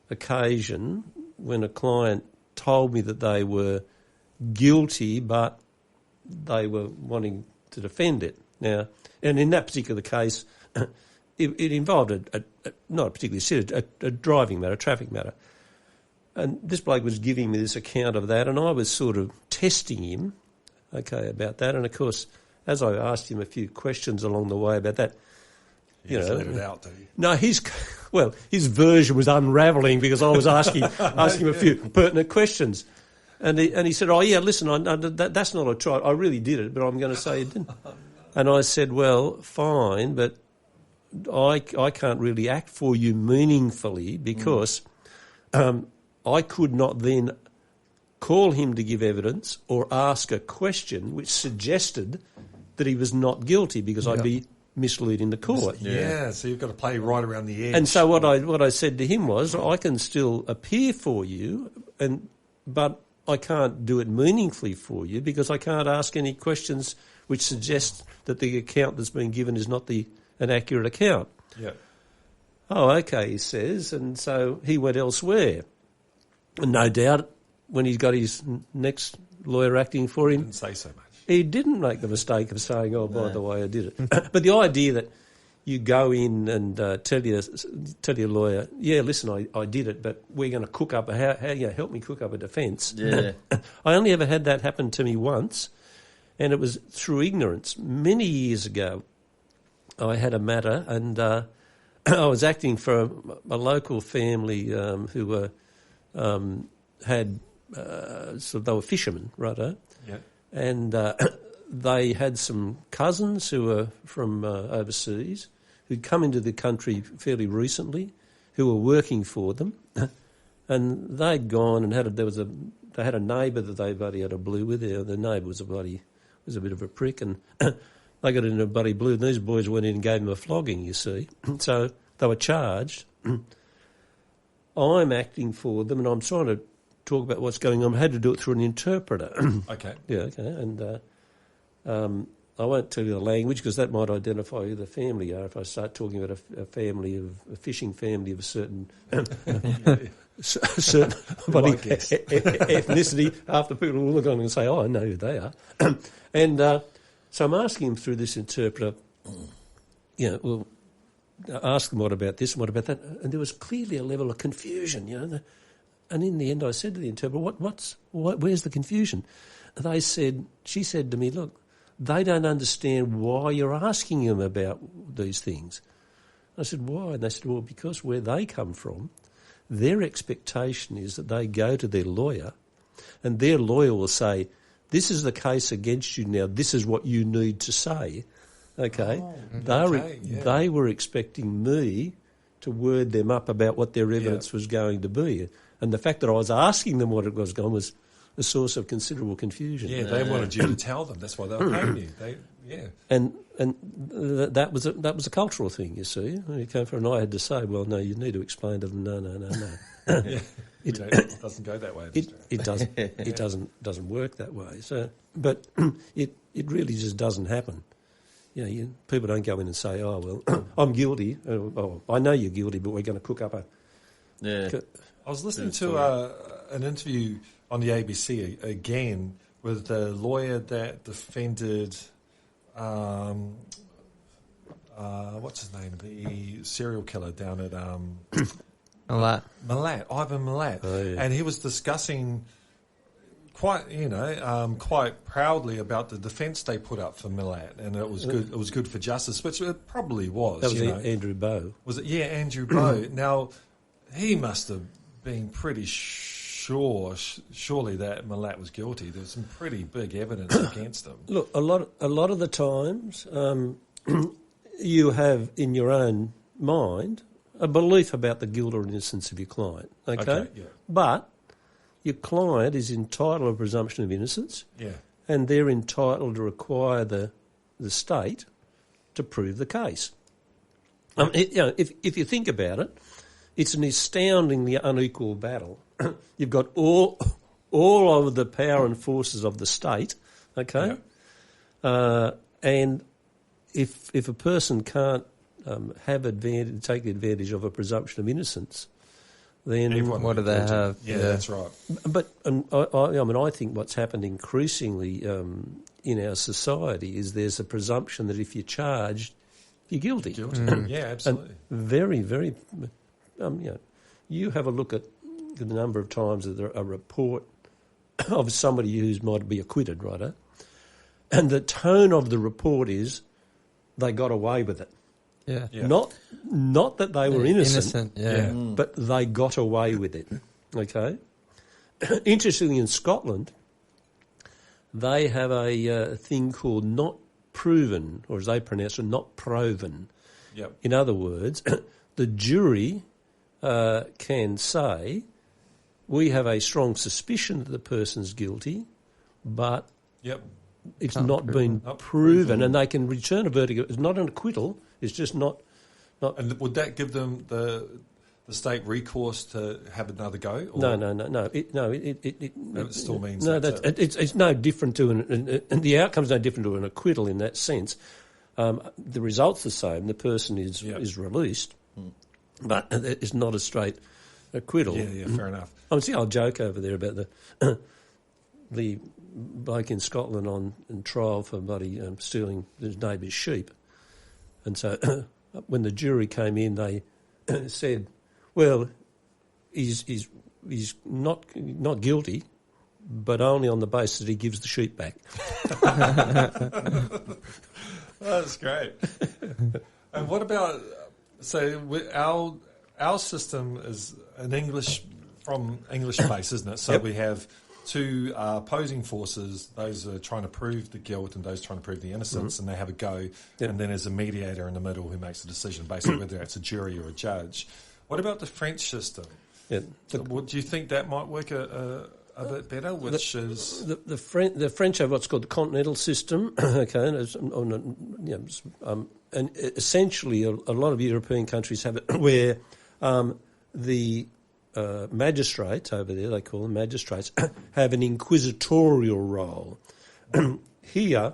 occasion when a client told me that they were guilty, but they were wanting to defend it. Now, and in that particular case, it involved not a particularly serious, a driving matter, a traffic matter. And this bloke was giving me this account of that, and I was sort of testing him, about that. And of course, as I asked him a few questions along the way about that, let it out, do you? No, his version was unravelling because I was asking him a few pertinent questions, and he said, "Oh yeah, listen, that's not a try. I really did it, but I'm going to say you didn't." And I said, "Well, fine, but I can't really act for you meaningfully because I could not then call him to give evidence or ask a question which suggested that he was not guilty because I'd be misleading the court." Yeah, so you've got to play right around the edge. And so what I said to him was, I can still appear for you, but I can't do it meaningfully for you because I can't ask any questions which suggest that the account that's been given is not an accurate account. Yeah. Oh, okay, he says, and so he went elsewhere. And no doubt, when he's got his next lawyer acting for him, Didn't say so much. He didn't make the mistake of saying, "Oh, by the way, I did it." But the idea that you go in and tell your lawyer, "Yeah, listen, I did it, but we're going to cook up help me cook up a defence." Yeah. I only ever had that happen to me once, and it was through ignorance. Many years ago, I had a matter, and I was acting for a local family who were had they were fishermen, righto. Yeah. And they had some cousins who were from overseas who'd come into the country fairly recently, who were working for them, and they'd gone and they had a neighbour that they bloody had a blue with. The neighbour was a bit of a prick, and they got in a bloody blue. And these boys went in and gave them a flogging. You see, so they were charged. I'm acting for them, and I'm trying to talk about what's going on. I had to do it through an interpreter. Okay. Yeah, okay. And I won't tell you the language because that might identify who the family are if I start talking about a fishing family of a certain certain ethnicity. Half the people will look on and say, "Oh, I know who they are." And so I'm asking him through this interpreter, ask them what about this and what about that. And there was clearly a level of confusion, And in the end, I said to the interpreter, "Where's the confusion?" And she said to me, "Look, they don't understand why you're asking them about these things. I said, why? And they said, well, because where they come from, their expectation is that they go to their lawyer and their lawyer will say, this is the case against you now, this is what you need to say. Okay? They were expecting me to word them up about what their evidence was going to be. And the fact that I was asking them what it was going was a source of considerable confusion. Yeah, they wanted you to tell them. That's why they were paying you. And that was a cultural thing, you see. You came from, and I had to say, well, no, you need to explain to them, no. It doesn't go that way. It doesn't work that way. So, but it really just doesn't happen. People don't go in and say, oh, well, I'm guilty. Oh, I know you're guilty, but we're going to cook up a... Yeah. I was listening to an interview on the ABC again with the lawyer that defended, what's his name, the serial killer down at... Ivan Milat. Oh, yeah. And he was discussing quite proudly about the defence they put up for Milat, and it was good. It was good for justice, which it probably was. That was Andrew Bowe. Was it? Yeah, Andrew Bowe. Now, he must have been pretty surely that Milat was guilty. There was some pretty big evidence against him. Look, a lot of the times, you have in your own mind a belief about the guilt or innocence of your client. Okay, yeah. But your client is entitled to a presumption of innocence. Yeah. And they're entitled to require the state to prove the case. If you think about it, it's an astoundingly unequal battle. You've got all of the power and forces of the state, okay? Yeah. And if a person can't take the advantage of a presumption of innocence, then what do they have? Yeah, that's right. But I think what's happened increasingly in our society is there's a presumption that if you're charged, you're guilty. Yeah, absolutely. And very, very, you have a look at the number of times that a report of somebody who might be acquitted, right? And the tone of the report is they got away with it. Yeah. Not that they were innocent, but they got away with it. Okay. Interestingly, in Scotland, they have a thing called not proven, or as they pronounce it, not proven. Yep. In other words, the jury can say, we have a strong suspicion that the person's guilty, but it's not been proven, and they can return a verdict. It's not an acquittal. It's just not. And would that give them the state recourse to have another go? Or? No. It still means it's no different to and the outcome's no different to an acquittal in that sense. The result's the same. The person is released, but it's not a straight acquittal. Yeah, fair enough. I see. I'll joke over there about the bloke in Scotland on trial for stealing his neighbour's sheep. And so when the jury came in, they said, well, he's not guilty, but only on the basis that he gives the sheep back. That's great. And what about, our system is an English base, isn't it? So we have two opposing forces, those are trying to prove the guilt and those trying to prove the innocence, and they have a go, and then there's a mediator in the middle who makes a decision based on whether it's a jury or a judge. What about the French system? Yeah. Do you think that might work a bit better? The French have what's called the continental system, okay, and essentially a lot of European countries have it where the magistrates over there, they call them magistrates, have an inquisitorial role. Here,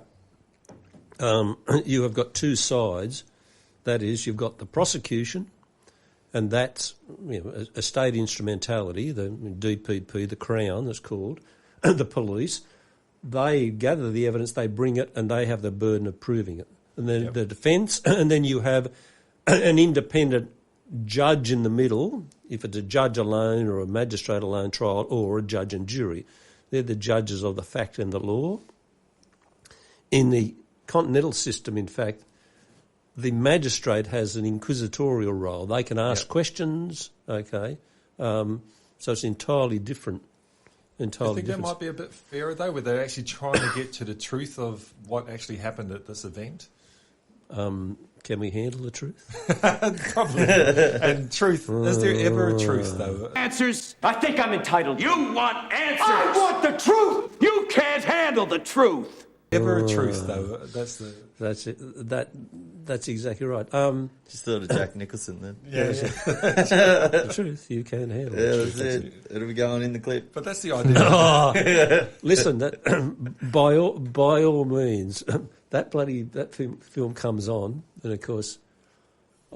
you have got two sides. That is, you've got the prosecution, and that's a state instrumentality, the DPP, the Crown, that's called, the police. They gather the evidence, they bring it, and they have the burden of proving it. And then the defence, and then you have an independent judge in the middle, if it's a judge alone or a magistrate alone trial, or a judge and jury. They're the judges of the fact and the law. In the continental system, in fact, the magistrate has an inquisitorial role. They can ask questions, okay? So it's entirely different. I think that might be a bit fairer, though, where they're actually trying to get to the truth of what actually happened at this event. Can we handle the truth? Probably. And truth, is there ever a truth, though? Answers? I think I'm entitled. You want answers? I want the truth! You can't handle the truth! Ever a truth, though? That's it. That's exactly right. Just thought of Jack Nicholson then. The truth, you can handle Yeah, it. that's it. It'll be going in the clip. But that's the idea. Listen, by all means, that film comes on, and of course,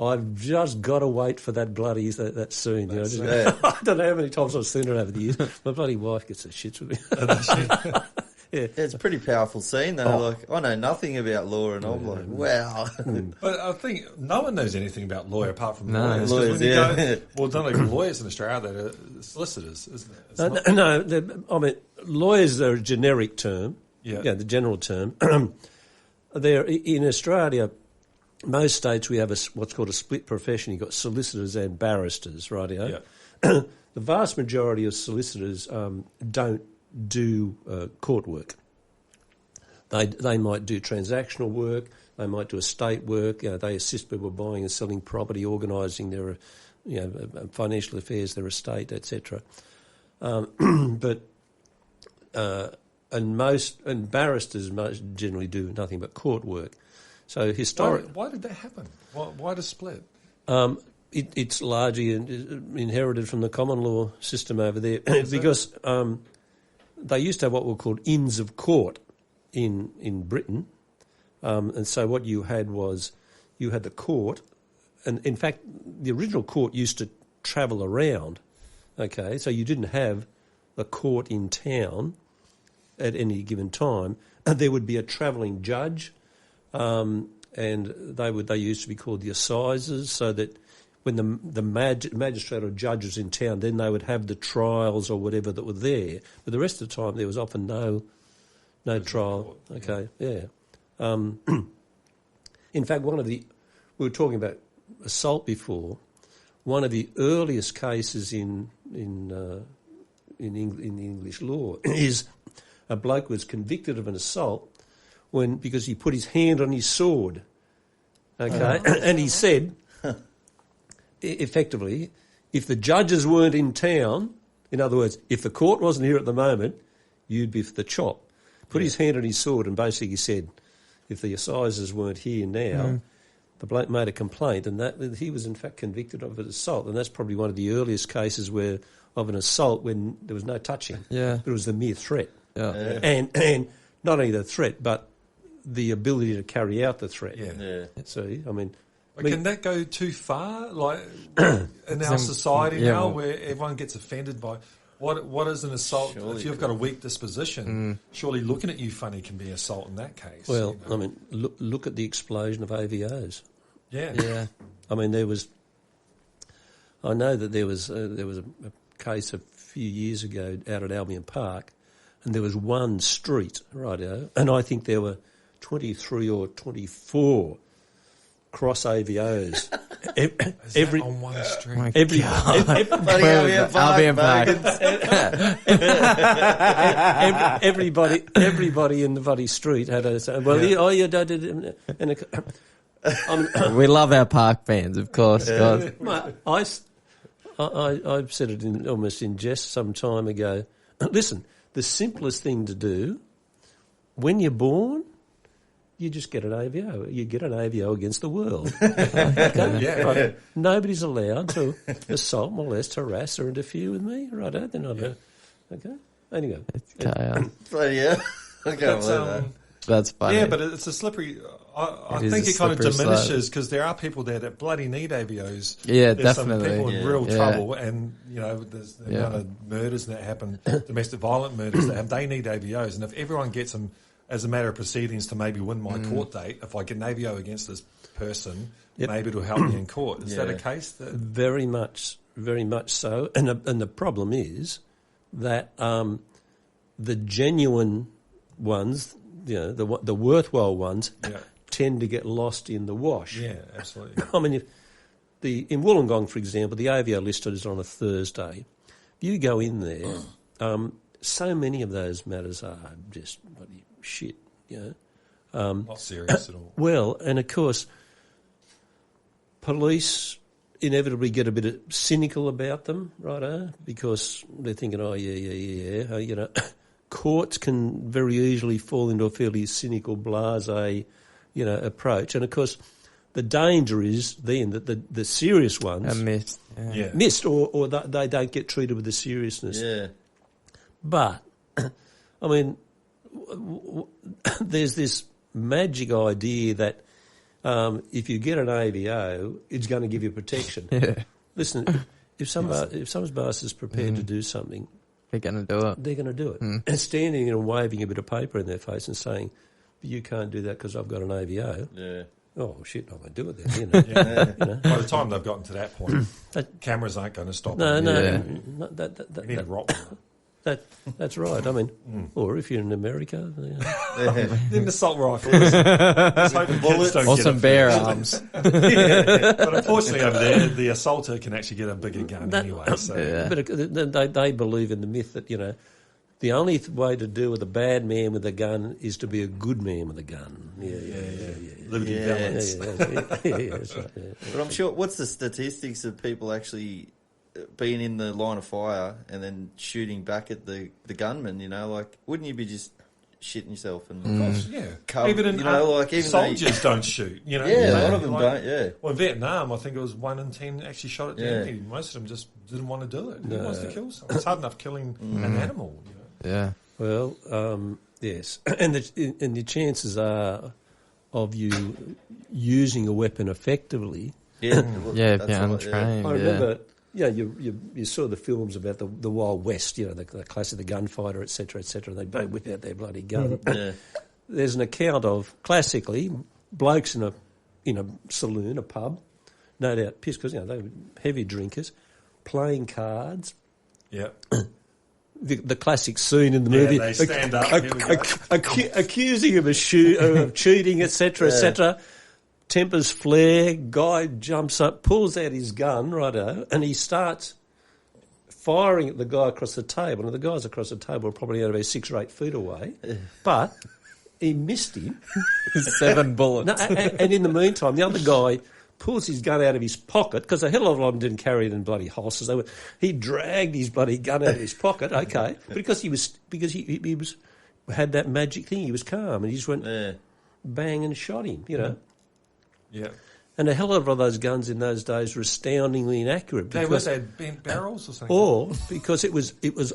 I've just got to wait for that scene. You know, I don't know how many times I've seen it over the years. My bloody wife gets the shits with me. Yeah. It's a pretty powerful scene, though. Like, I know nothing about law, and I'm like, wow. But I think no one knows anything about law apart from lawyers. 'Cause Lawyers, when you yeah. well, not even lawyers in Australia, they're solicitors, isn't it? It's not- I mean, lawyers are a generic term. Yeah. The general term. There in Australia, most states we have what's called a split profession. You've got solicitors and barristers, right? Yeah. The vast majority of solicitors don't do court work. They might do transactional work. They might do estate work. They assist people buying and selling property, organising their financial affairs, their estate, etc. But barristers most generally do nothing but court work. So Why did that happen? Why the split? It's largely inherited from the common law system over there because they used to have what were called inns of court in Britain. And so what you had was you had the court, and in fact the original court used to travel around, okay, so you didn't have a court in town at any given time. There would be a travelling judge, and they used to be called the assizes, so that when the magistrate or judge was in town, then they would have the trials or whatever that were there. But the rest of the time there was often no trial. Okay, yeah. In fact, we were talking about assault before. One of the earliest cases in English law is a bloke was convicted of an assault because he put his hand on his sword. Okay, and he said, effectively, if the judges weren't in town, in other words, if the court wasn't here at the moment, you'd be for the chop. Put his hand on his sword and basically said, if the assizes weren't here now, the bloke made a complaint, and that he was in fact convicted of an assault, and that's probably one of the earliest cases of an assault when there was no touching. Yeah. But it was the mere threat. Yeah. And not only the threat, but the ability to carry out the threat. Yeah. See, I mean... But can that go too far? Like in our society now, where everyone gets offended by what is an assault? Surely. If you've got a weak disposition, surely looking at you funny can be assault in that case. Well, you know? I mean, look at the explosion of AVOs. Yeah. I mean, I know that there was a case a few years ago out at Albion Park, and there was one street, righto, and I think there were 23 or 24 cross AVOs. Every on one street. Albion Park. everybody in the bloody street had a. Well, We love our park fans, of course. God. I said it almost in jest some time ago. Listen, the simplest thing to do when you're born, you just get an AVO. You get an AVO against the world. Okay? Right? Nobody's allowed to assault, molest, harass, or interfere with me. Right? They're not. Okay. Anyway. So yeah, I can't believe that. That's funny. Yeah, but it's a slippery. I It is think a it kind of slippery diminishes because there are people there that bloody need AVOs. Yeah, There's definitely. some people in real Yeah. trouble, and there's the amount of murders that happen, domestic violent murders that happen. They need AVOs, and if everyone gets them as a matter of proceedings to maybe win my court date, if I get an AVO against this person, maybe it'll help me in court. Is that a case? Very much so. And the problem is that the genuine ones, the worthwhile ones Yeah. tend to get lost in the wash. Yeah, absolutely. I mean, in Wollongong, for example, the AVO list is on a Thursday. If you go in there, so many of those matters are just bloody shit, Not serious at all. Well, and of course, police inevitably get a bit cynical about them, righto, because they're thinking, yeah. Courts can very easily fall into a fairly cynical, blasé, approach. And of course, the danger is then that the serious ones I missed. Yeah. missed, or they don't get treated with the seriousness. Yeah. But, I mean, there's this magic idea that if you get an AVO, it's going to give you protection. Yeah. Listen, if some bastard's prepared to do something, They're going to do it. they're going to do it. And standing there and waving a bit of paper in their face and saying, you can't do that because I've got an AVO. Yeah. Oh, shit, I won't do it then, Yeah. By the time they've gotten to that point, cameras aren't going to stop them. No, Yeah. no, You need a rock. that's right. I mean, or if you're in America, Then the assault rifle. Just hoping kids don't Or get some it bear first. arms. But unfortunately over there, the assaulter can actually get a bigger gun anyway. So. Yeah. but they believe in the myth that, the only way to deal with a bad man with a gun is to be a good man with a gun. Yeah. Liberty balance. That's right, yeah. But I'm sure, what's the statistics of people actually being in the line of fire and then shooting back at the gunman, wouldn't you be just shitting yourself? And Yeah. Even in even soldiers don't shoot. Yeah, a lot of them like, don't, yeah. Well, in Vietnam, I think it was 1 in 10 actually shot at Yeah. Germany. Most of them just didn't want to do it. Who wants to kill someone? It's hard enough killing an animal. Yeah. Well, yes, and the chances are of you using a weapon effectively. Yeah, Yeah, if that's you're right, untrained. I remember, you saw the films about the Wild West, the classic, the gunfighter, etc., etc. They both whip out their bloody gun. Yeah. There's an account of classically blokes in a saloon, a pub, no doubt pissed because they were heavy drinkers, playing cards. Yeah. The classic scene in the movie, they stand up. accusing him of cheating, etc., etc. Tempers flare. Guy jumps up, pulls out his gun, righto, and he starts firing at the guy across the table. And the guys across the table are probably about 6 or 8 feet away, but he missed him. 7 bullets. No, and in the meantime, the other guy pulls his gun out of his pocket, because a hell of a lot of them didn't carry it in bloody holsters. He dragged his bloody gun out of his pocket, okay, because he had that magic thing. He was calm, and he just went bang and shot him, Yeah. And a hell of a lot of those guns in those days were astoundingly inaccurate. They had bent barrels or something. Or because it was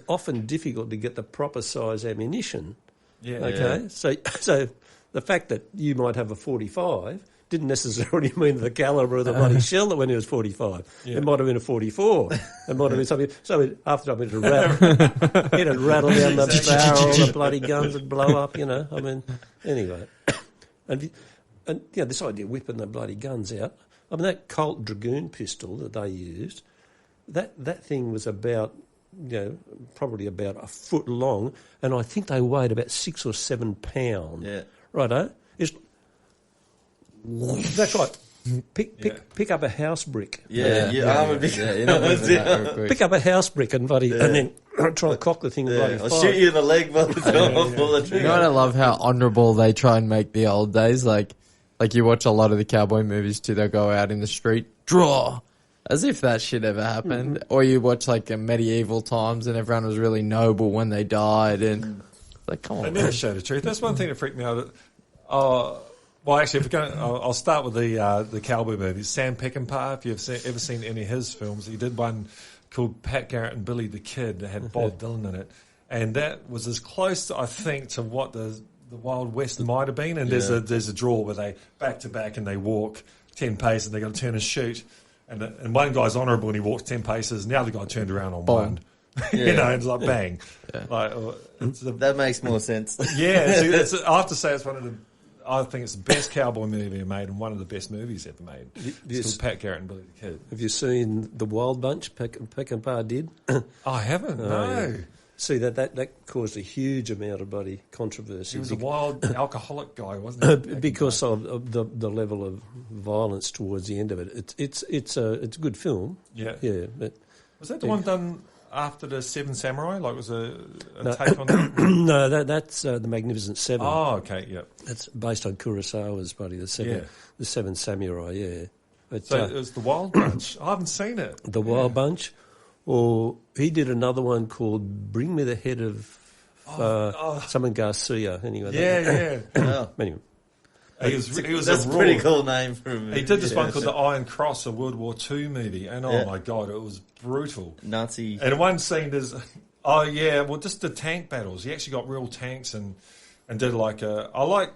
often difficult to get the proper size ammunition. Yeah. Okay, so the fact that you might have a 45 didn't necessarily mean the calibre of the bloody shell that when it was 45. Yeah. It might have been a 44. It might have been something. So after it'd rattle down the barrel, the bloody guns would blow up. I mean, anyway, and this idea of whipping the bloody guns out. I mean, that Colt Dragoon pistol that they used, that thing was about, probably about a foot long, and I think they weighed about 6 or 7 pounds. Yeah. Righto? That's right. Pick up a house brick. Pick up a house brick and then try and cock the thing. I'll shoot you in the leg by the time I pull the You trigger. know what I love? How honourable they try and make the old days. Like you watch a lot of the cowboy movies too. They'll go out in the street, draw, as if that shit ever happened. Or you watch like medieval times and everyone was really noble when they died. And like, come on, They never show the truth. That's one thing that freaked me out. Well, actually, I'll start with the cowboy movies. Sam Peckinpah, if you've ever seen any of his films, he did one called Pat Garrett and Billy the Kid that had Bob Dylan in it, and that was as close, I think, to what the Wild West might have been. And there's a draw where they back to back and they walk 10 paces and they got to turn and shoot, and one guy's honourable and he walks 10 paces, and the other guy turned around on one. It's like bang. Yeah. Like That makes more sense. I have to say I think it's the best cowboy movie ever made and one of the best movies ever made. It's called Pat Garrett and Billy the Kid. Have you seen The Wild Bunch Peckinpah did? I haven't, no. See, that caused a huge amount of bloody controversy. He was a wild alcoholic guy, wasn't he? because of the level of violence towards the end of it. It's a good film. Yeah. Yeah. But Was that the one done after the Seven Samurai? Like, was a take on that? no, that's the Magnificent Seven. Oh, okay, yeah. That's based on Kurosawa's buddy, the Seven Samurai. Yeah. But, So it was The Wild Bunch. I haven't seen it. The Wild Bunch, or he did another one called "Bring Me the Head of Someone Garcia." Anyway, Yeah. Anyway, He was That's a pretty cool name for him. He did this one called The Iron Cross, a World War II movie, and oh Yeah. my God, it was brutal. Nazi. And one scene is, just the tank battles. He actually got real tanks and did like I like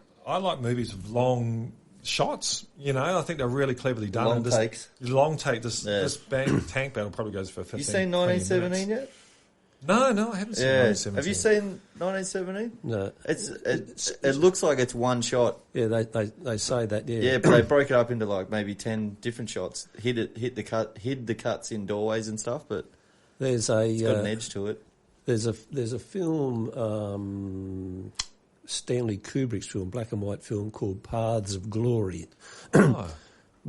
movies with long shots. You know, I think they're really cleverly done. Long And this, takes. Long take. This tank battle probably goes for 15. You seen 1917 yet? No, I haven't seen 1917. Have you seen 1917? no. It looks like it's one shot. Yeah, they say that. Yeah. Yeah, but they broke it up into like maybe 10 different shots. Hid the cuts in doorways and stuff, but There's it's got an edge to it. There's a film, Stanley Kubrick's film, black and white film called Paths of Glory,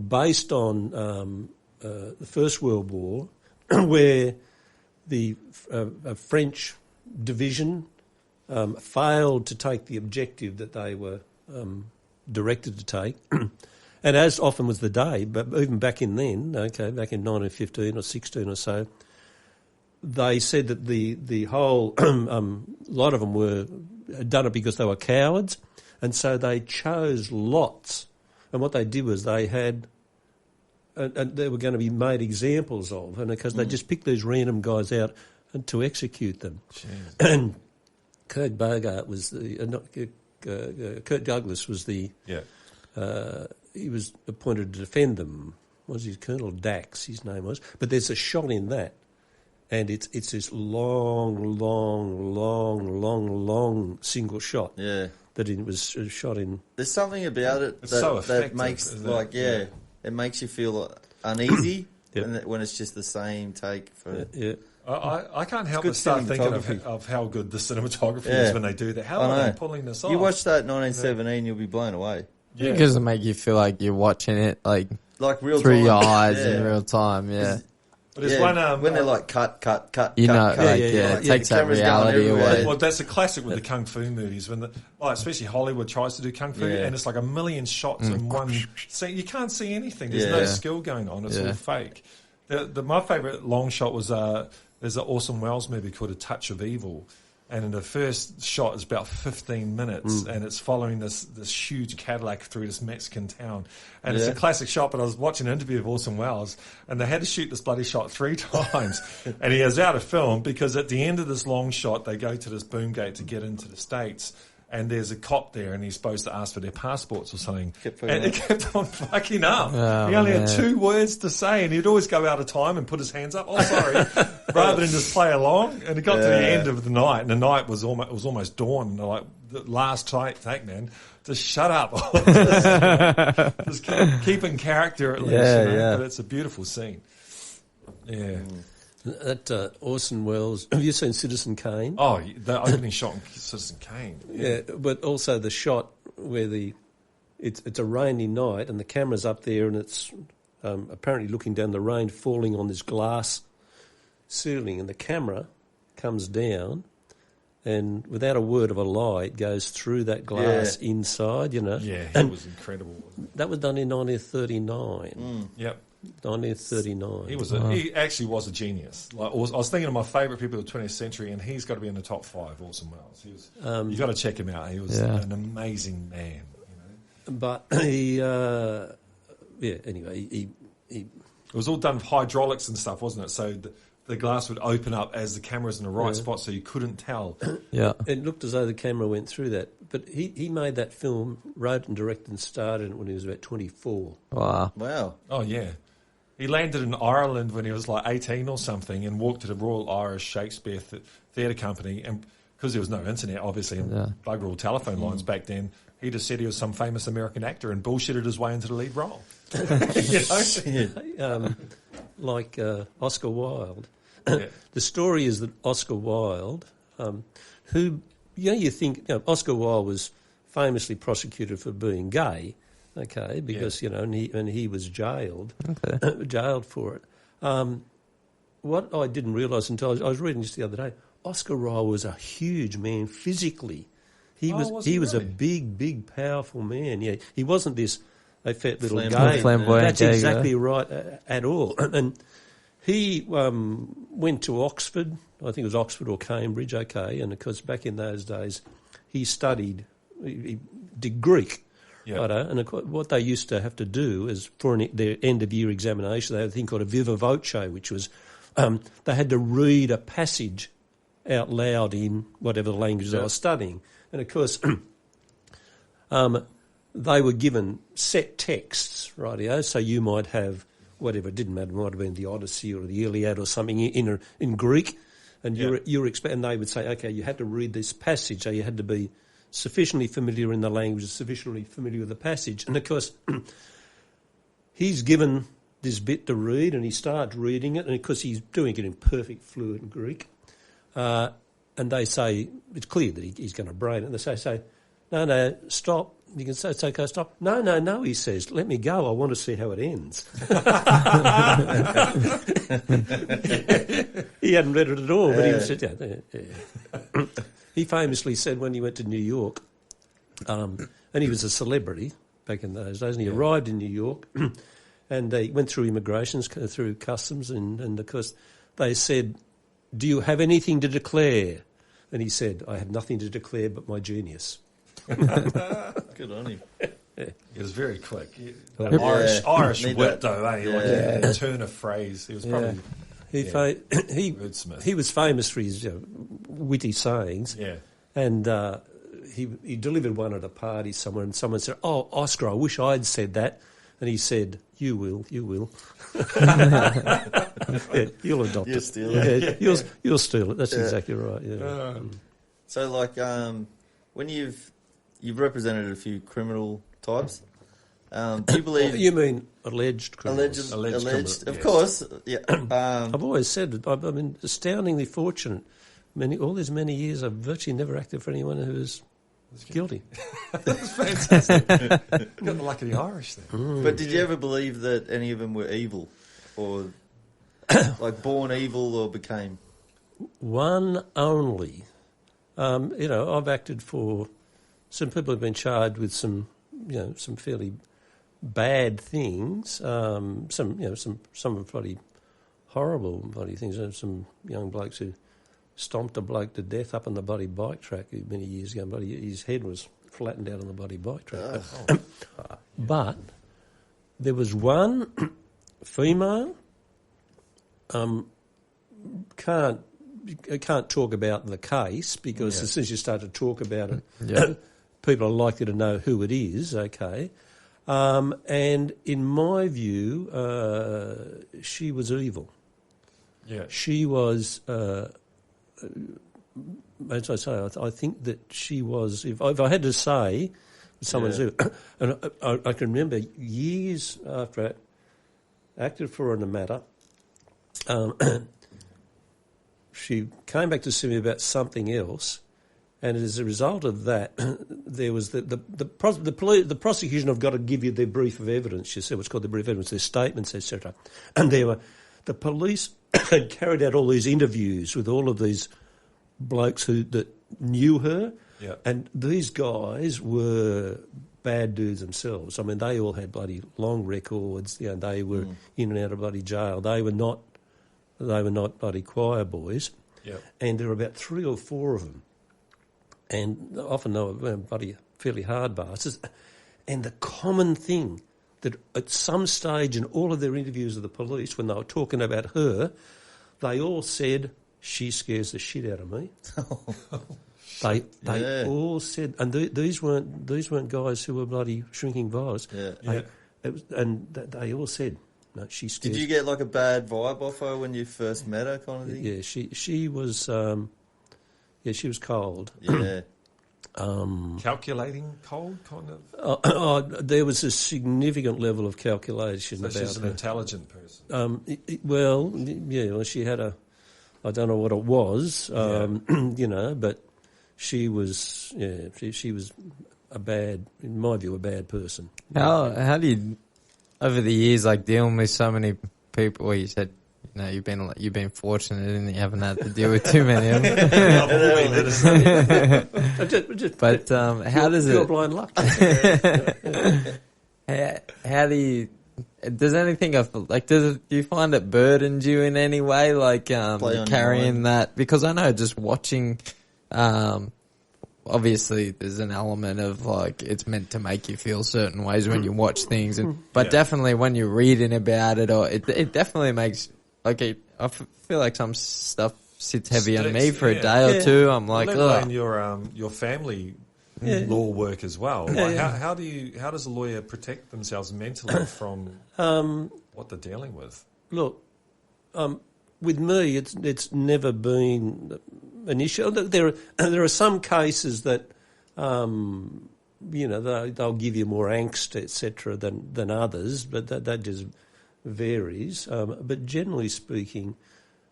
based on the First World War, where the French division failed to take the objective that they were directed to take. And as often was the day, but even back in then, back in 1915 or 16 or so, they said that the whole lot of them had done it because they were cowards, and so they chose lots. And what they did was they had, and they were going to be made examples of, and because they just picked these random guys out and to execute them. Jeez. And Kurt Bogart was Kurt Douglas was the. Yeah. He was appointed to defend them. Was his Colonel Dax? His name was. But there's a shot in that, and it's this long single shot. Yeah. That it was shot in. There's something about it It's so that effective, makes isn't it? it makes you feel uneasy Yep. when it's just the same take for. Yeah. I can't help good but start thinking cinematography. of how good the cinematography Yeah. is when they do that. How I are know. they pulling this off? You watch that 1917, you'll be blown away. Yeah. Because it make you feel like you're watching it like Like real through time. your eyes Yeah. in real time. Yeah, But there's Yeah, one when they're like cut, you know, cut. like yeah, it takes the that camera's going reality everywhere. away. Well, that's a classic with the kung fu movies when especially Hollywood tries to do kung fu, Yeah. and it's like a million shots in one. So you can't see anything. There's no Yeah. skill going on. It's Yeah. all fake. My favourite long shot was there's an Orson Welles movie called A Touch of Evil, and in the first shot is about 15 minutes, and it's following this huge Cadillac through this Mexican town, and it's a classic shot. But I was watching an interview of Orson Welles, and they had to shoot this bloody shot 3 times, and he is out of film because at the end of this long shot, they go to this boom gate to get into the States. And there's a cop there, and he's supposed to ask for their passports or something. And it kept on fucking up. Oh, he only had man. 2 words to say, and he'd always go out of time and put his hands up. Oh, sorry, rather than just play along. And it got to the end of the night, and the night was almost dawn. And they're like, the last take, man, just shut up. just keep in character at least. Yeah, you know? yeah. But it's a beautiful scene. Yeah. That Orson Welles. Have you seen Citizen Kane? Oh, the opening shot in Citizen Kane. Yeah, but also the shot where it's a rainy night and the camera's up there and it's apparently looking down the rain falling on this glass ceiling, and the camera comes down and without a word of a lie it goes through that glass inside, you know. Yeah, and it was incredible. Wasn't it? that was done in 1939. Yep. 1939. He actually was a genius. Like I was thinking of my favourite people of the 20th century, and he's got to be in the top 5. Orson Welles. He was. You've got to check him out. He was an amazing man. You know? But he, anyway, he It was all done with hydraulics and stuff, wasn't it? So the glass would open up as the camera's in the right spot, so you couldn't tell. Yeah, it looked as though the camera went through that. But he made that film, wrote and directed and starred in it when he was about 24. Wow. Oh yeah. He landed in Ireland when he was like 18 or something, and walked to the Royal Irish Shakespeare Theatre Company, and because there was no internet, obviously, and bugger all telephone lines back then, he just said he was some famous American actor and bullshitted his way into the lead role. You know? Like Oscar Wilde. Yeah. The story is that Oscar Wilde who, you think, Oscar Wilde was famously prosecuted for being gay, okay, because, and he was jailed for it. What I didn't realise until I was reading just the other day, Oscar Wilde was a huge man physically. He was a big, powerful man. Yeah, he wasn't this fat little gay. Flamboyant. That's exactly right at all. And he went to Oxford. I think it was Oxford or Cambridge. Okay, and of course back in those days, he studied. He did Greek. Yeah. Right, and of course, what they used to have to do is for their end of year examination, they had a thing called a viva voce, which was they had to read a passage out loud in whatever language they were studying. And of course, they were given set texts, rightio. So you might have whatever, it didn't matter, it might have been the Odyssey or the Iliad or something in Greek, and and they would say, okay, you had to read this passage, so you had to be sufficiently familiar in the language, sufficiently familiar with the passage. And of course, he's given this bit to read, and he starts reading it, and of course he's doing it in perfect fluent Greek. And they say, it's clear that he's going to brain it. And they say, no, stop. You can say, it's okay, stop. No, he says, let me go. I want to see how it ends. He hadn't read it at all, but he was sitting there. He famously said when he went to New York, and he was a celebrity back in those days, and he arrived in New York, and he went through immigrations, through customs, and of course they said, do you have anything to declare? And he said, I have nothing to declare but my genius. Good on him. It was very quick. Irish wit, though, eh? Like a turn of phrase. He was probably... He was famous for his witty sayings. Yeah. And he delivered one at a party somewhere, and someone said, oh, Oscar, I wish I'd said that. And he said, you will. You'll adopt it. Steal it. You'll steal it. That's exactly right. Yeah. So, like, when you've represented a few criminal types, do you believe... You mean alleged criminals? Alleged, of course. Yeah. I've always said I've been astoundingly fortunate. All these many years, I've virtually never acted for anyone who was guilty. That's fantastic. Got the luck of the Irish there. But did you ever believe that any of them were evil, or like born evil, or became? One only. I've acted for some people have been charged with some fairly bad things. Some bloody horrible bloody things. Some young blokes who stomped a bloke to death up on the bloody bike track many years ago. Bloody, his head was flattened out on the bloody bike track. But there was one female. Can't talk about the case because as soon as you start to talk about it, people are likely to know who it is. Okay, and in my view, she was evil. Yeah, she was. As I say, I think that she was. If I had to say, someone's evil, and I can remember years after I acted for her in a matter. She came back to see me about something else, and as a result of that, there was the prosecution have got to give you their brief of evidence. She said what's called the brief of evidence, their statements, etc. And the police had carried out all these interviews with all of these blokes that knew her, and these guys were bad dudes themselves. I mean, they all had bloody long records. They were in and out of bloody jail. They were not bloody choir boys. Yep. And there were about 3 or 4 of them. And often they were bloody fairly hard bastards. And the common thing that at some stage in all of their interviews with the police, when they were talking about her, they all said, she scares the shit out of me. They all said, and these weren't guys who were bloody shrinking violets. And they all said, no, she scares. Did you get like a bad vibe off her when you first met her, kind of thing? Yeah, she was. She was cold. Yeah. Calculating cold, kind of. There was a significant level of calculation. So about she's an her. Intelligent person. She had I don't know what it was, you know, but she was, she was in my view, a bad person. How do you, over the years, like dealing with so many people? Well, you said, you know, you've been fortunate and you haven't had to deal with too many of them. But how does pure it? blind luck. How do you? Does anything do you find it burdens you in any way, like carrying that? Because I know just watching, obviously there's an element of like it's meant to make you feel certain ways when you watch things, but definitely when you're reading about it, or it definitely makes I feel like some stuff sits heavy on me for a day or two. I'm like, let alone your family law work as well. How does a lawyer protect themselves mentally from what they're dealing with? Look, with me, it's never been an issue. There are some cases that you know they'll give you more angst, etc., than others, but that just varies. But generally speaking,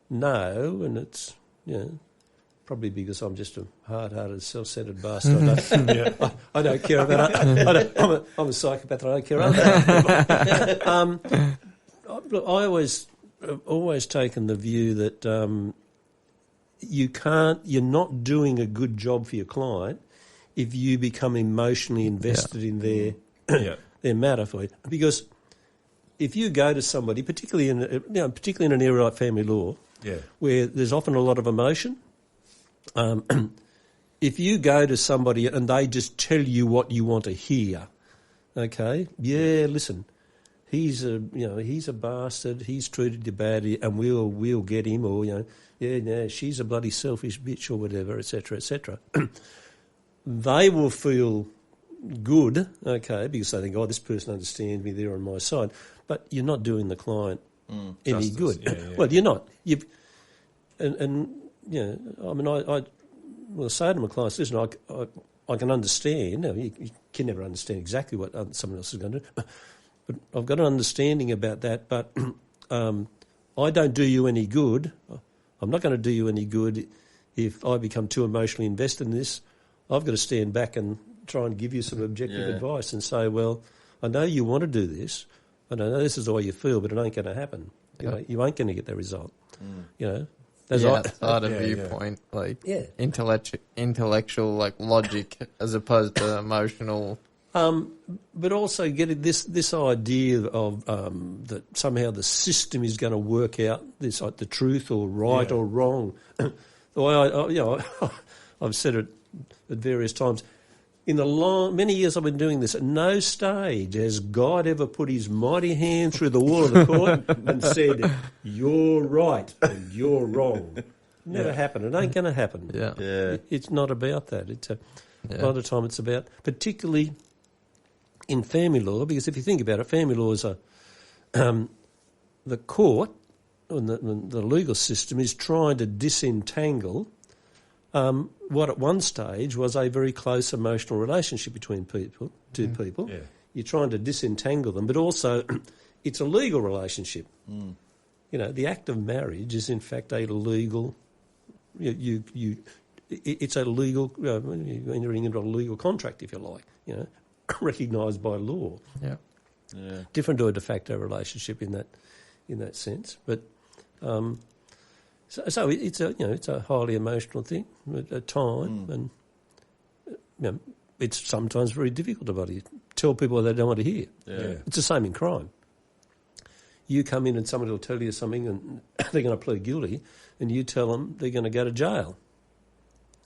no, and it's probably because I'm just a hard-hearted, self-centred bastard. I don't care about it. I'm a psychopath. I don't care about that. Look, I have always taken the view that you're not doing a good job for your client if you become emotionally invested in their matter for you. Because if you go to somebody, particularly in an area like family law, where there's often a lot of emotion. If you go to somebody and they just tell you what you want to hear, okay, listen, he's a bastard, he's treated you badly, and we'll get him, or she's a bloody selfish bitch, or whatever, etc., etc. They will feel good, okay, because they think, this person understands me, they're on my side, but you're not doing the client any good. Well, you're not. I say to my clients, listen, I can understand. You can never understand exactly what someone else is going to do, but I've got an understanding about that. But I don't do you any good. I'm not going to do you any good if I become too emotionally invested in this. I've got to stand back and try and give you some objective advice and say, well, I know you want to do this, and I know this is the way you feel, but it ain't going to happen. You ain't going to get the result. There's outside of viewpoint, intellectual, like logic, as opposed to emotional. But also getting this idea of that somehow the system is going to work out this, like the truth or right or wrong. The way I've said it at various times. In the many years I've been doing this, at no stage has God ever put his mighty hand through the wall of the court and said, you're right and you're wrong. Never happened. It ain't going to happen. It's not about that. A lot of the time it's about, particularly in family law, because if you think about it, family law is the court and the legal system is trying to disentangle what at one stage was a very close emotional relationship between two people. You're trying to disentangle them, but also it's a legal relationship. The act of marriage is in fact a legal. It's a legal entering into a legal contract, if you like. Recognised by law. Different to a de facto relationship in that sense, but. So it's a highly emotional thing at a time, and it's sometimes very difficult to tell people what they don't want to hear. It's the same in crime. You come in and somebody will tell you something, and they're going to plead guilty, and you tell them they're going to go to jail.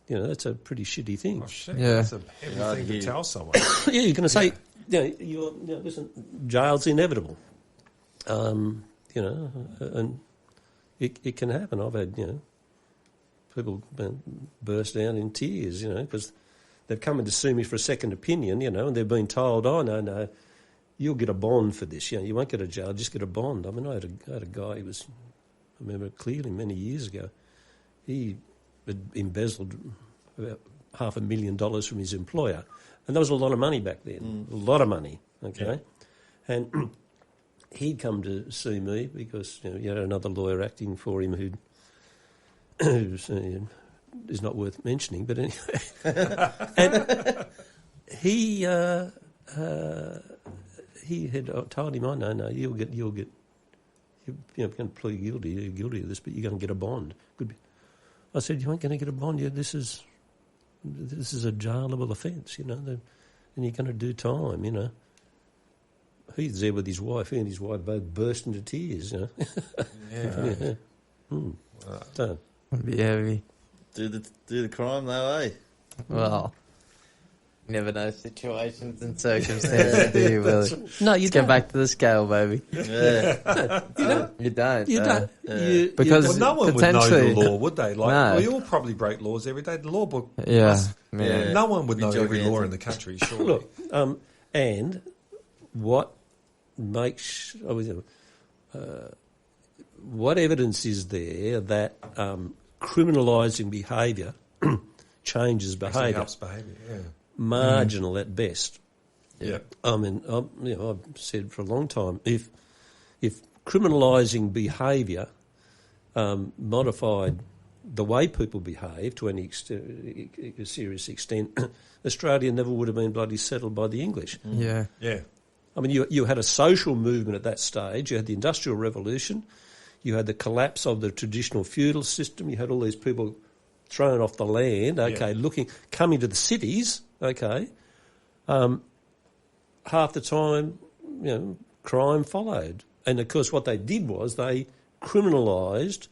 That's a pretty shitty thing. Oh shit! That's a heavy thing to tell someone. You're going to say, listen, jail's inevitable. And. It can happen. I've had, people burst down in tears, because they've come in to sue me for a second opinion, and they've been told, oh, no, you'll get a bond for this. You won't get a jail, just get a bond. I mean, I had a guy I remember clearly many years ago, he had embezzled about $500,000 from his employer. And that was a lot of money back then, a lot of money, okay? Yeah. And he'd come to see me because he had another lawyer acting for him who'd who's, is not worth mentioning, but anyway, and he had told him, "Oh no, you'll get, you're going to plead guilty. You're guilty of this, but you're going to get a bond." I said, "You ain't going to get a bond. This is a jailable offence, and you're going to do time, He's there with his wife. He and his wife both burst into tears, Yeah. Yeah. So, Would be heavy. Do the crime though, eh? Well, you never know situations and circumstances, do you, Willie? no, you Let's don't. get back to the scale, baby. Yeah. You don't. You don't. Because Well, no one would know potentially, the law, would they? Like, No. we all probably break laws every day. The law book, yeah. Yeah. no one would We know joke every hands law in. in the country, surely. Look, and what makes what evidence is there that criminalising behaviour changes Actually behaviour? helps behaviour, yeah. Marginal at best. Yeah. I mean, I've said for a long time, if criminalising behaviour modified the way people behave to any a serious extent, Australia never would have been bloody settled by the English. Yeah. Yeah. I mean, you had a social movement at that stage. You had the Industrial Revolution. You had the collapse of the traditional feudal system. You had all these people thrown off the land, coming to the cities, half the time, crime followed. And, of course, what they did was they criminalised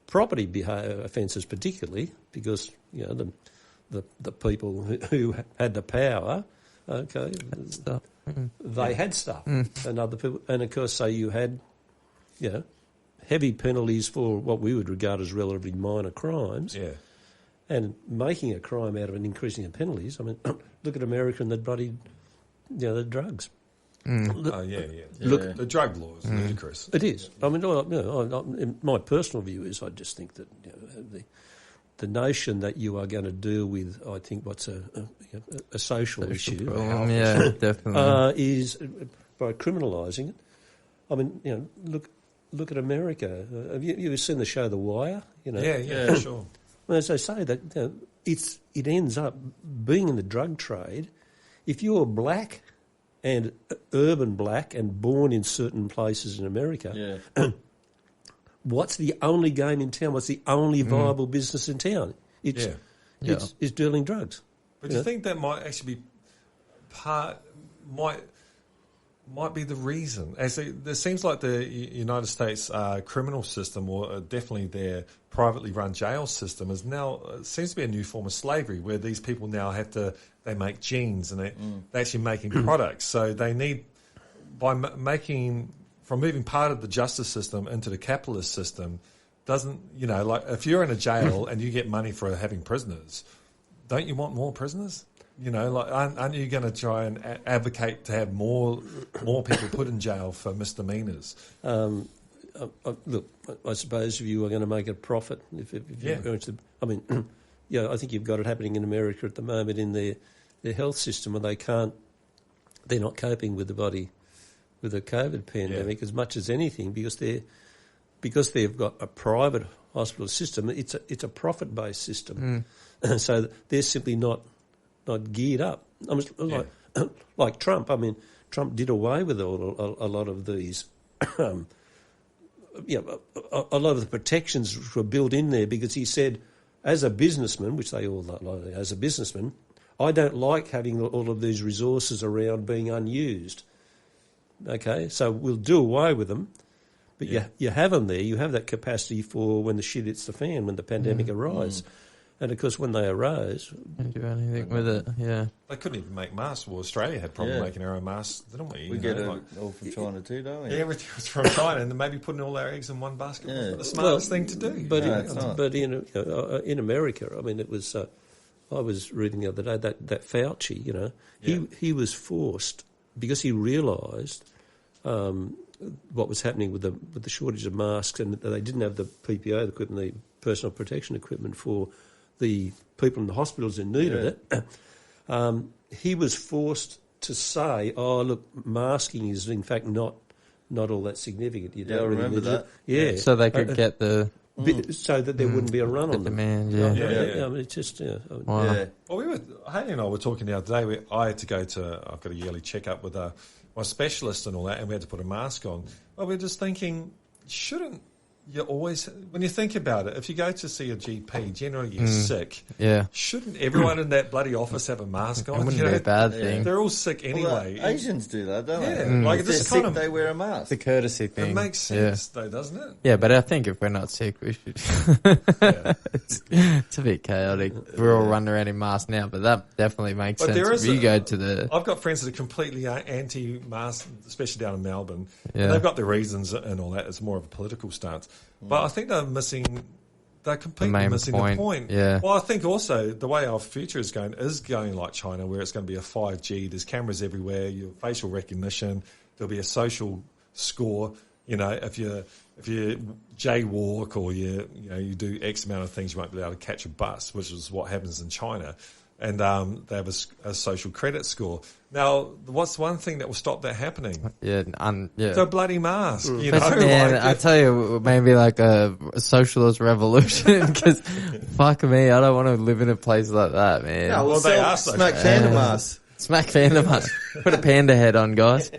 property offences particularly because, the people who had the power, Stuff. they had stuff. And other people, and, of course, so you had, heavy penalties for what we would regard as relatively minor crimes. Yeah. And making a crime out of an increasing of penalties. I mean, look at America and the bloody, the drugs. Look, the drug law is ludicrous. It is. I mean, my personal view is I just think that the notion that you are going to deal with, I think, what's a social issue, Yeah, definitely. is by criminalising it. I mean, look at America. Have you seen the show The Wire? Yeah, sure. Well, as I say, that it ends up being in the drug trade. If you're black and urban black and born in certain places in America, what's the only game in town? What's the only viable business in town? It's dealing drugs. But do you think that might actually be might be the reason? There seems like the United States criminal system, or definitely their privately run jail system, is now seems to be a new form of slavery, where these people now they make jeans and they're actually making products. So they need, by moving part of the justice system into the capitalist system, doesn't, like if you're in a jail and you get money for having prisoners, don't you want more prisoners? Aren't you going to try and advocate to have more people put in jail for misdemeanors? Look, I suppose if you are going to make a profit, if you're going to, I mean, I think you've got it happening in America at the moment in their health system, where they're not coping with with the COVID pandemic as much as anything, because they've got a private hospital system. It's a profit based system, so they're simply not geared up. I mean, like Trump. I mean, Trump did away with a lot of these. A lot of the protections were built in there because he said, as a businessman, which they all like, as a businessman, I don't like having all of these resources around being unused. Okay, so we'll do away with them, but you have them there. You have that capacity for when the shit hits the fan, when the pandemic arises. And, of course, when they arose... Can't do anything with it, They couldn't even make masks. Well, Australia had problem making our own masks, didn't we? We get it all from China too, don't we? Yeah, everything was from China, and maybe putting all our eggs in one basket was the smartest thing to do. But, No, in America, I mean, it was... I was reading the other day that Fauci, he was forced, because he realised what was happening with the shortage of masks, and they didn't have the PPE, the equipment, the personal protection equipment for the people in the hospitals who needed it. He was forced to say, "Oh, look, masking is in fact not all that significant. You don't I really remember need that. it." Yeah, So they could get the so that there wouldn't be a run on them. Demand, Yeah. I mean, it's just Wow. Yeah. Well, Haley and I were talking the other day. I had to go I've got a yearly checkup with my specialist and all that, and we had to put a mask on. Well, we're just thinking, shouldn't you always, when you think about it, if you go to see a GP, generally you're sick. Yeah. Shouldn't everyone in that bloody office have a mask on? It wouldn't be a bad thing. They're all sick anyway. Well, Asians do that, don't Yeah, they? like If they're this sick, kind of, they wear a mask. It's a courtesy thing. it makes sense though, doesn't it? Yeah, but I think if we're not sick, we should. Yeah. It's a bit chaotic. We're all running around in masks now, but that definitely makes But sense. there is If you go to the. I've got friends that are completely anti-mask, especially down in Melbourne. Yeah. And they've got their reasons and all that. It's more of a political stance. But I think they're completely main missing point, the point. yeah. Well, I think also the way our future is going like China, where it's going to be a 5G. There's cameras everywhere. Your facial recognition. There'll be a social score. You know, if you jaywalk or you do X amount of things, you won't be able to catch a bus, which is what happens in China. And they have a social credit score. Now, what's one thing that will stop that happening? Yeah, The bloody mask. You But know, man, like, I tell you, maybe like a socialist revolution. Because fuck me, I don't want to live in a place like that, man. No, Well, they sell are so smack bad. panda masks. Smack Panda mask. Put a panda head on, guys.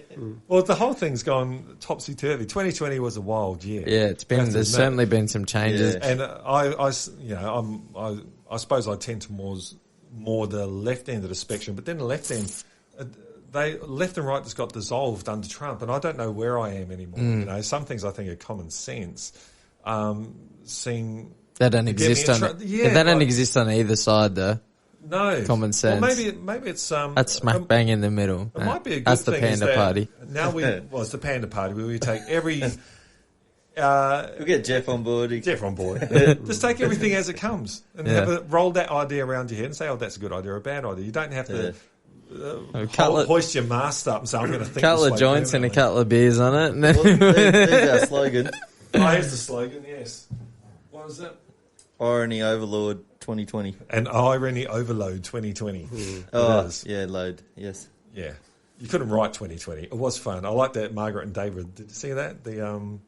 well, the whole thing's gone topsy turvy. 2020 was a wild year. Yeah, it's been. Have to There's admit. certainly been some changes. Yeah. And I suppose I tend to more the left end of the spectrum, but then the left end, left and right just got dissolved under Trump, and I don't know where I am anymore. You know, some things I think are common sense. Seeing That don't exist on. That don't exist on either side, though. no Common sense. Well, maybe it's That's smack bang in the middle. It might be a good That's the thing. is Panda that party. Now it's the Panda party where we take every. We'll get Jeff on board. Jeff on board. Just take everything as it comes and roll that idea around your head and say, "Oh, that's a good idea or a bad idea." You don't have to hoist your mast up and say, "I'm going to think." Couple this of way joints and a permanently." couple of beers on it. And then Well, there's our slogan. Oh, here's the slogan. Yes. What was that? Irony Overlord 2020. And irony overload 2020. Oh, It is. yeah, load. Yes. Yeah. You couldn't write 2020. It was fun. I like that Margaret and David. Did you see that? The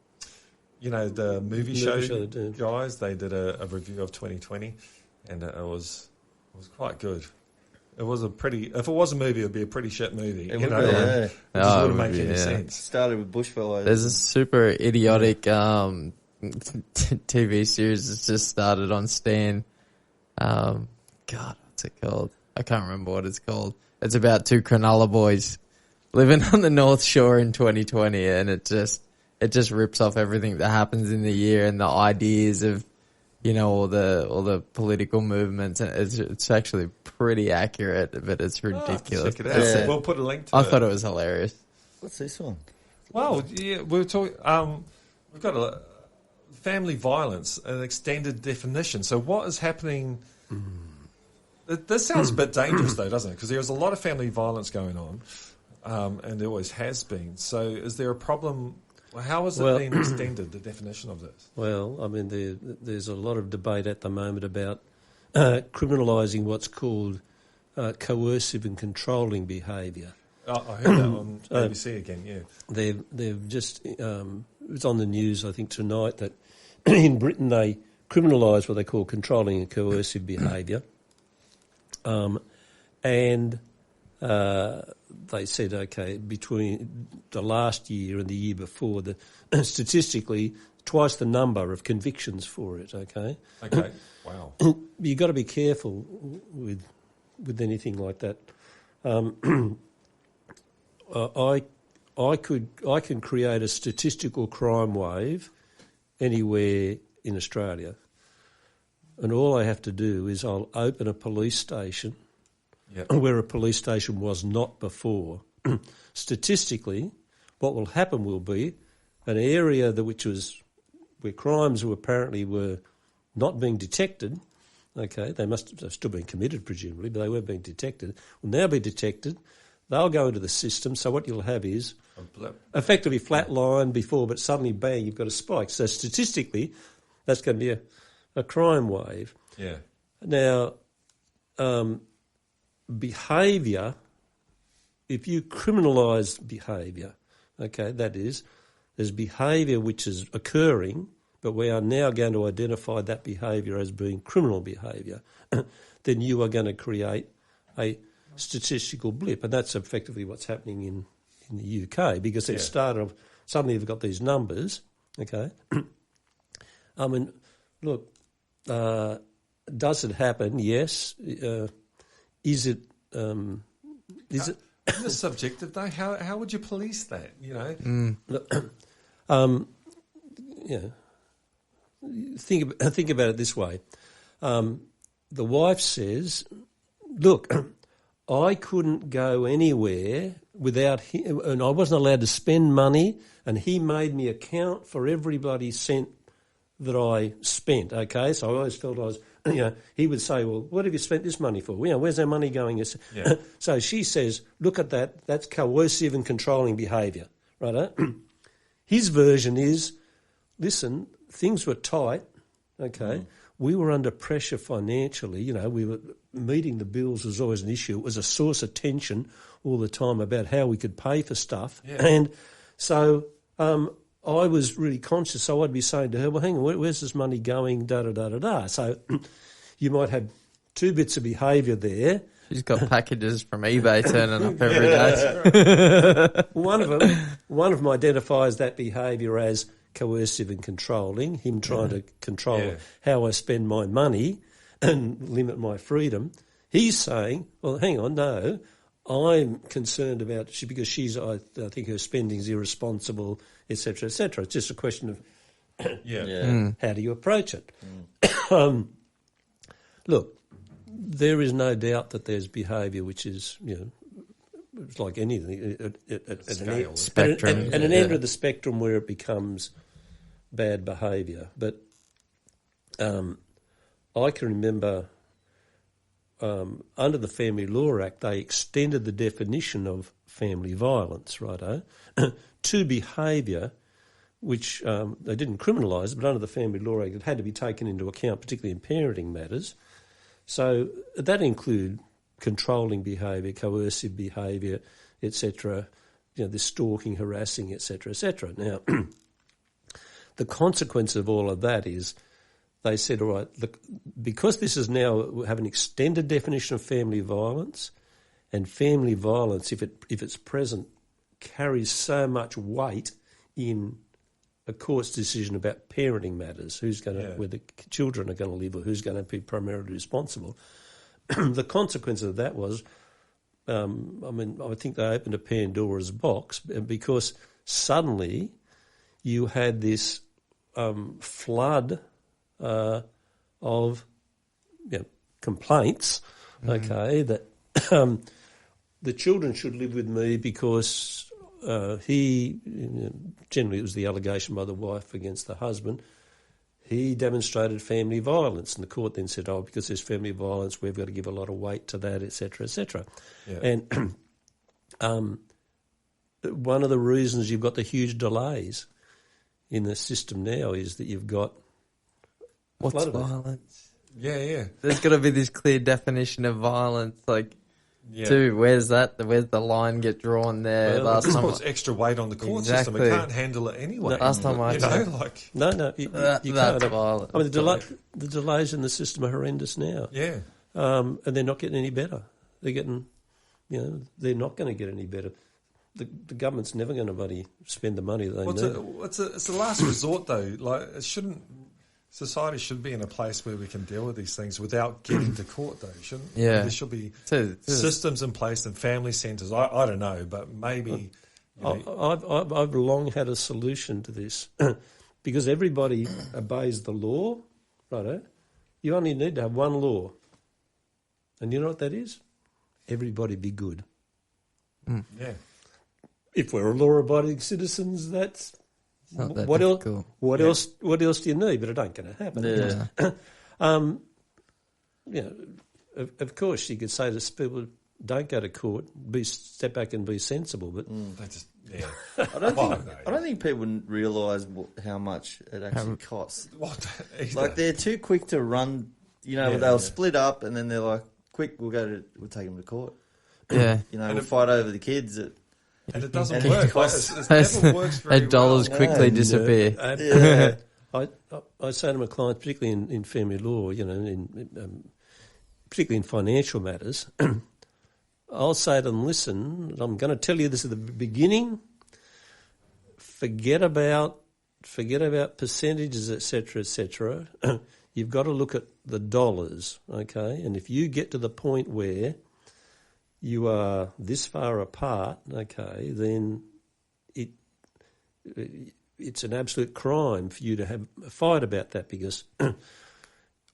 the movie show guys. They did a review of 2020, and it was quite good. It was if it was a movie, it would be a pretty shit movie. It You would know, be, like, yeah. it just Oh, wouldn't it make would be, any yeah. sense. Started with bushfires. there's a super idiotic TV series that's just started on Stan. God, what's it called? I can't remember what it's called. It's about two Cronulla boys living on the North Shore in 2020, and it just rips off everything that happens in the year and the ideas of, all the political movements, and it's actually pretty accurate, but it's ridiculous. Check it out. Yeah. We'll put a link to I it. thought it was hilarious. What's this one? Well, yeah, we were talking. We've got a family violence, an extended definition. So, what is happening? This sounds a bit dangerous, though, doesn't it? Because there's a lot of family violence going on, and there always has been. So, is there a problem? How has it been extended? The definition of this? Well, I mean, there's a lot of debate at the moment about criminalising what's called coercive and controlling behaviour. I heard that on ABC again. Yeah. They've just it's on the news, I think, tonight that in Britain they criminalise what they call controlling and coercive behaviour, and they said, okay, between the last year and the year before, statistically twice the number of convictions for it. Okay. Okay. Wow. You've got to be careful with anything like that. I can create a statistical crime wave anywhere in Australia, and all I have to do is I'll open a police station where a police station was not before. Statistically, what will happen will be an area where crimes were not being detected. Okay, they must have still been committed presumably, but they weren't being detected. Will now be detected. They'll go into the system. So what you'll have is effectively flat line before, but suddenly bang, you've got a spike. So statistically, that's going to be a crime wave. Yeah. Now, behaviour, if you criminalise behaviour, okay, that is, there's behaviour which is occurring but we are now going to identify that behaviour as being criminal behaviour, then you are going to create a statistical blip. And that's effectively what's happening in the UK, because it started off, suddenly they've got these numbers, okay? I mean, look, does it happen? Yes. Is it... Isn't it subjective though? How would you police that? You know, think about it this way. The wife says, "Look, I couldn't go anywhere without him, and I wasn't allowed to spend money, and he made me account for every bloody cent that I spent." Okay, so I always felt I was. He would say, "Well, what have you spent this money for? Where's our money going?" Yeah. So she says, "Look at that. That's coercive and controlling behaviour, right?" His version is, "Listen, things were tight. Okay, we were under pressure financially. We were meeting the bills was always an issue. It was a source of tension all the time about how we could pay for stuff, and so." I was really conscious, so I'd be saying to her, "Well, hang on, where's this money going, da-da-da-da-da?" So you might have two bits of behaviour there. She's got packages from eBay turning up every day. One of them identifies that behaviour as coercive and controlling, him trying to control how I spend my money and limit my freedom. He's saying, "Well, hang on, no, I'm concerned about because I think her spending's irresponsible, etc., etc." It's just a question of how do you approach it. Look, there is no doubt that there's behaviour which is, it's like anything at an end of the spectrum where it becomes bad behaviour. But I can remember under the Family Law Act, they extended the definition of family violence, righto, to behaviour which they didn't criminalise, but under the Family Law Act it had to be taken into account, particularly in parenting matters. So that include controlling behaviour, coercive behaviour, etc., the stalking, harassing, etc., etc. Now, the consequence of all of that is they said, all right, look, because this is now, we have an extended definition of family violence, and family violence, if it's present, carries so much weight in a court's decision about parenting matters, where the children are going to live or who's going to be primarily responsible. The consequence of that was, I think they opened a Pandora's box because suddenly you had this flood of complaints, that the children should live with me because generally it was the allegation by the wife against the husband, he demonstrated family violence, and the court then said, because there's family violence, we've got to give a lot of weight to that, etc., etc. Yeah. And one of the reasons you've got the huge delays in the system now is that you've got what's violence? Yeah. There's got to be this clear definition of violence, Dude, where's the line get drawn there? Well, last time puts extra weight on the court system. It can't handle it anyway. Last time I you can't. Violent. I mean, the delays in the system are horrendous now. Yeah, and they're not getting any better. They're getting, they're not going to get any better. The government's never going to spend the money that they need. It's a last resort though. Society should be in a place where we can deal with these things without getting to court, though, shouldn't? Yeah. There should be systems in place and family centres. I don't know, but maybe. I've long had a solution to this because everybody obeys the law, right? You only need to have one law, and you know what that is? Everybody be good. Yeah. If we're law-abiding citizens, that's. What else do you need? But it ain't going to happen. Yeah. Of course, you could say to people, don't go to court, step back and be sensible. But I don't think people realise how much it actually costs. They're too quick to run. They'll split up and then they're like, "Quick, we'll take them to court." Yeah, we'll fight over the kids. And it doesn't work. It never works very dollars well. quickly disappear. I say to my clients, particularly in family law, particularly in financial matters, I'll say to them, listen, I'm going to tell you this at the beginning. Forget about percentages, etc., etc. You've got to look at the dollars, okay? And if you get to the point where you are this far apart, okay, then it's an absolute crime for you to have a fight about that, because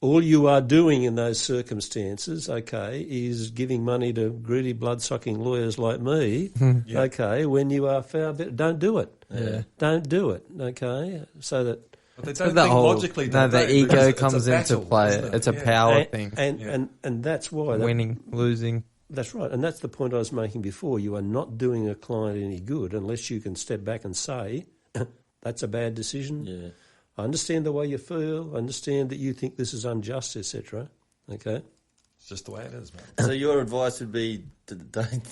all you are doing in those circumstances, okay, is giving money to greedy, blood-sucking lawyers like me, okay, when you are far better. Don't do it. Yeah. Don't do it, okay, so that... But they don't think logically. The ego comes into play. Isn't it? It's a power thing. And that's why... Winning, losing. That's right, and that's the point I was making before. You are not doing a client any good unless you can step back and say, that's a bad decision. Yeah. I understand the way you feel. I understand that you think this is unjust, etc. Okay? It's just the way it is, man. So your advice would be to don't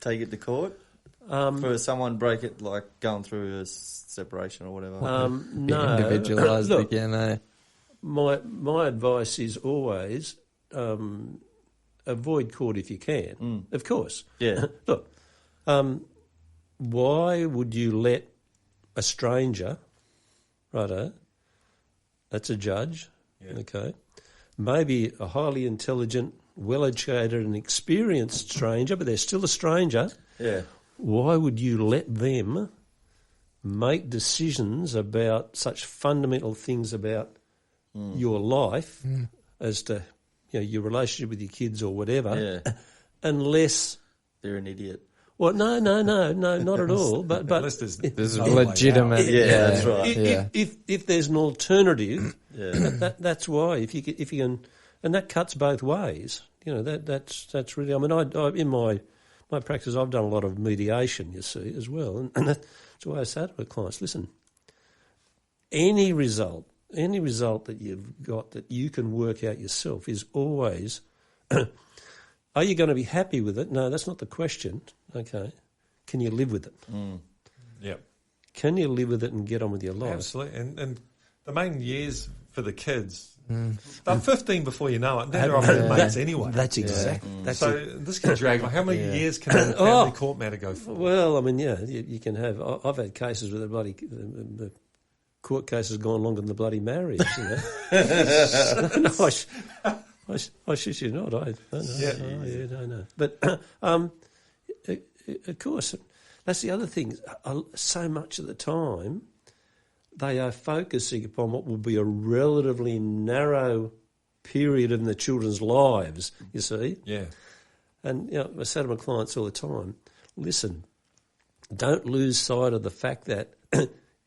take it to court? For someone break it, like going through a separation or whatever? No. Individualised Look, again, eh? My advice is always avoid court if you can, of course. Yeah. Look, why would you let a stranger, righto, that's a judge, okay, maybe a highly intelligent, well-educated and experienced stranger, but they're still a stranger. Yeah. Why would you let them make decisions about such fundamental things about your life as to your relationship with your kids or whatever, unless they're an idiot? Well, no, not at all. But Unless there's legitimate. That's right. If there's an alternative, that's why. If you can, and that cuts both ways. That's really. I mean, I in my practice, I've done a lot of mediation, you see, as well, and that's why I say to my clients, listen, any result that you've got that you can work out yourself is always, are you going to be happy with it? No, that's not the question. Okay. Can you live with it? Yep. Can you live with it and get on with your life? Absolutely. And the main years for the kids, they're 15 before you know it. Then they're off their mates anyway. That's exactly. This can drag. Like, how many years can a family court matter go for? Well, I mean, you can have. I've had cases where the court case has gone longer than the bloody marriage. No, I shit you not. I know. But of course, that's the other thing. So much of the time, they are focusing upon what will be a relatively narrow period in the children's lives, you see. Yeah. And I say to my clients all the time, listen, don't lose sight of the fact that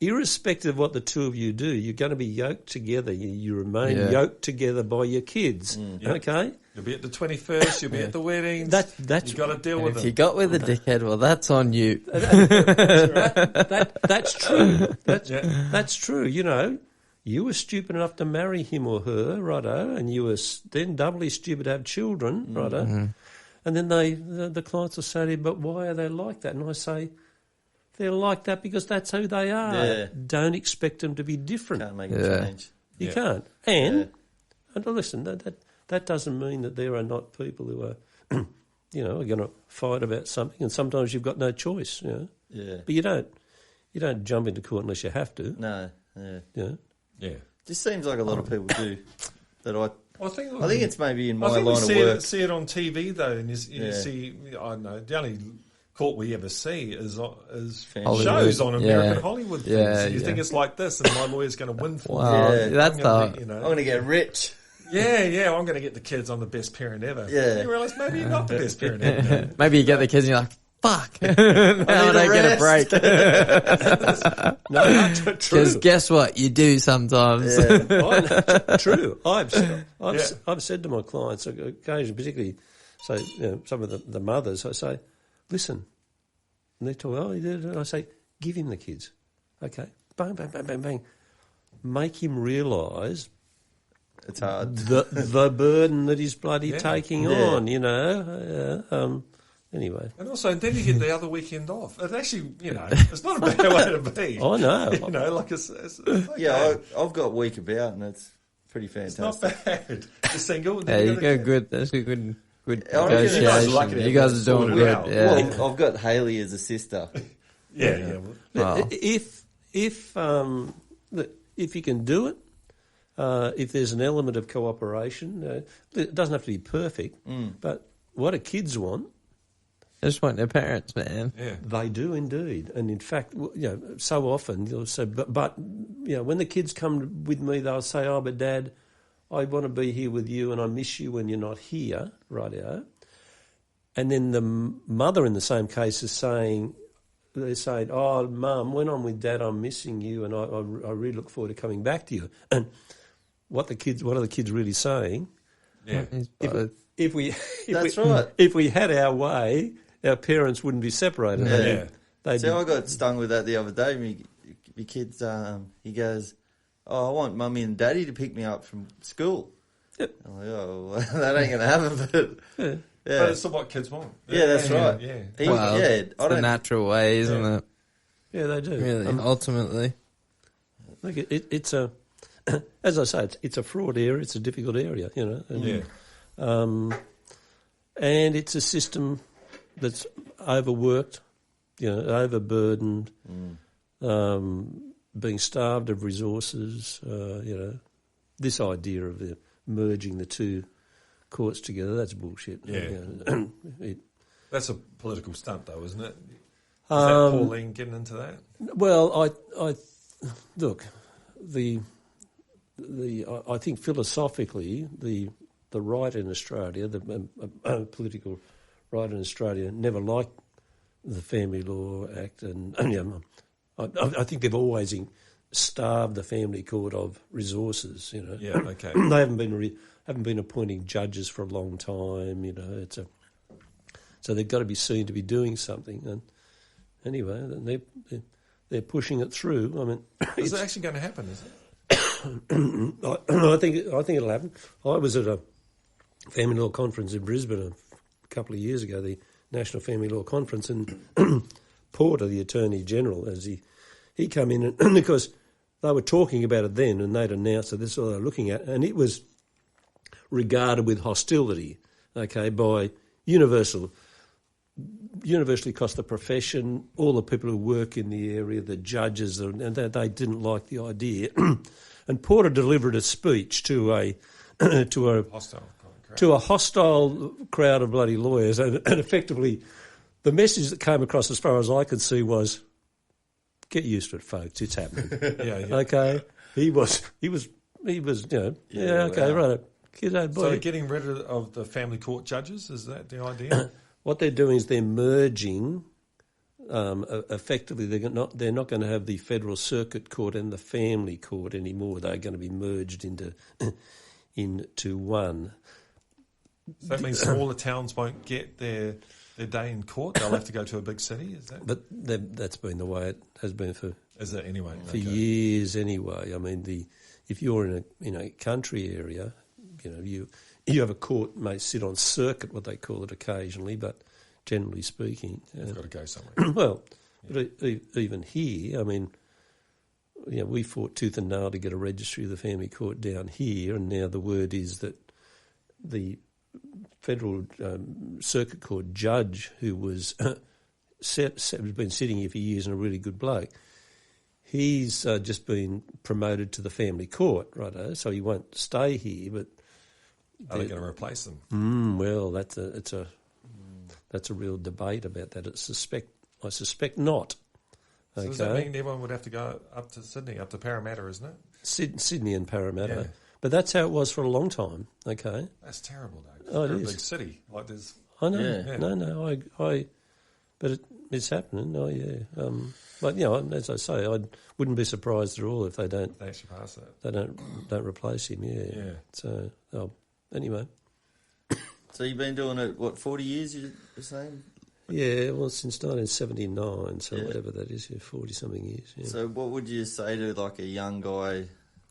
irrespective of what the two of you do, you're going to be yoked together. You remain yoked together by your kids, okay? You'll be at the 21st, you'll be at the weddings. That's you've got to deal with it. If you got with a dickhead, well, that's on you. That's true. That's true. You were stupid enough to marry him or her, righto, and you were then doubly stupid to have children, righto. Mm-hmm. And then the clients will say to you, but why are they like that? And I say, they're like that because that's who they are. Yeah. Don't expect them to be different. Can't make them change. You can't. And listen, that doesn't mean that there are not people who are, are going to fight about something, and sometimes you've got no choice. Yeah. But you don't jump into court unless you have to. No. Yeah. Yeah. Just seems like a lot of people do. I think I it's maybe in my line we of work. see it on TV though, and you see. I don't know. The only court we ever see is shows on American Hollywood things. Yeah, you think it's like this, and my lawyer's going to win for me. That's I'm going to get rich. Yeah, I'm going to get the kids. I'm the best parent ever. Yeah. You realise maybe you're not the best parent ever. Maybe you get the kids and you're like, fuck. Now I get a break. No, true. Because guess what? You do sometimes. Yeah. True. I've said to my clients occasionally, particularly some of the mothers, I say, listen, and they talk, I say, give him the kids. Okay. Bang, bang, bang, bang, bang. Make him realise it's hard. The burden that he's bloody taking on, anyway. And also, then you get the other weekend off. It actually, it's not a bad way to be. I know. It's okay. Yeah, I've got week about, and it's pretty It's fantastic. not bad. You're single. Yeah, you go good. That's a good I reckon you guys are lucky negotiation. to You guys are have doing that good. sorted Yeah. out. Well, I've got Hayley as a sister. Yeah. Wow. If you can do it, if there's an element of cooperation, it doesn't have to be perfect, but what do kids want? They just want their parents, man. Yeah. They do indeed, and in fact, so often you'll say, but when the kids come with me, they'll say, "Oh, but Dad, I want to be here with you, and I miss you when you're not here." Rightio. And then the mother, in the same case, is saying, they're saying, "Oh, Mum, when I'm with Dad, I'm missing you, and I really look forward to coming back to you." And what are the kids really saying? Yeah. If we had our way, our parents wouldn't be separated. Yeah. They'd So I got stung with that the other day. My kid's, he goes, "Oh, I want Mummy and Daddy to pick me up from school." Yep. I'm like, "Oh, well, that ain't going to happen." But yeah, But it's what kids want. yeah, that's right. Yeah. Well, it's the natural way, isn't it? Yeah, they do. Really, ultimately. Look, it's a, as I say, it's a fraud area. It's a difficult area, and, and it's a system that's overworked, overburdened, being starved of resources. This idea of merging the two courts together, that's bullshit. Yeah. That's a political stunt, though, isn't it? Is that Pauline getting into that? Well, I look, I think philosophically the right in Australia, the political right in Australia, never liked the Family Law Act, and I think they've always starved the family court of resources. Yeah. Okay. They haven't been appointing judges for a long time. So they've got to be seen to be doing something. And anyway, they're pushing it through. I mean, is it actually going to happen? Is it? I think it'll happen. I was at a family law conference in Brisbane a couple of years ago, the National Family Law Conference, and Porter, the Attorney General, as he came in, and because they were talking about it then, and they'd announced that this is what they were looking at, and it was regarded with hostility, by universally across the profession, all the people who work in the area, the judges, and they didn't like the idea. And Porter delivered a speech to a hostile crowd of bloody lawyers, and effectively, the message that came across, as far as I could see, was, "Get used to it, folks. It's happening." Yeah. Okay. He was. Okay, right. Kid, boy. So getting rid of the family court judges, is that the idea? What they're doing is they're merging. Effectively, they're not going to have the Federal Circuit Court and the Family Court anymore. They're going to be merged into one. So that means smaller towns won't get their day in court. They'll have to go to a big city. Is that? But that's been the way it has been for. Is it anyway? For years anyway. I mean, if you're in a country area, you have a court may sit on circuit, what they call it occasionally, but generally speaking, you've got to go somewhere. Well, but even here, I mean, we fought tooth and nail to get a registry of the family court down here, and now the word is that the Federal Circuit Court judge, who was been sitting here for years and a really good bloke, he's just been promoted to the family court, righto? So he won't stay here, but are they going to replace them? Well, that's a real debate about that. I suspect not. So does that mean everyone would have to go up to Sydney, up to Parramatta, isn't it? Sydney and Parramatta. Yeah. But that's how it was for a long time, okay? That's terrible, though. Oh, it They're is. a big city. Like there's... I know. Yeah. No, but it's happening. Oh, yeah. But, as I say, I wouldn't be surprised at all if they don't... They actually pass that. They don't replace him, yeah. So, anyway. So you've been doing it, 40 years, you're saying? Yeah, well, since 1979, so whatever that is, 40-something years. Yeah. So what would you say to, like, a young guy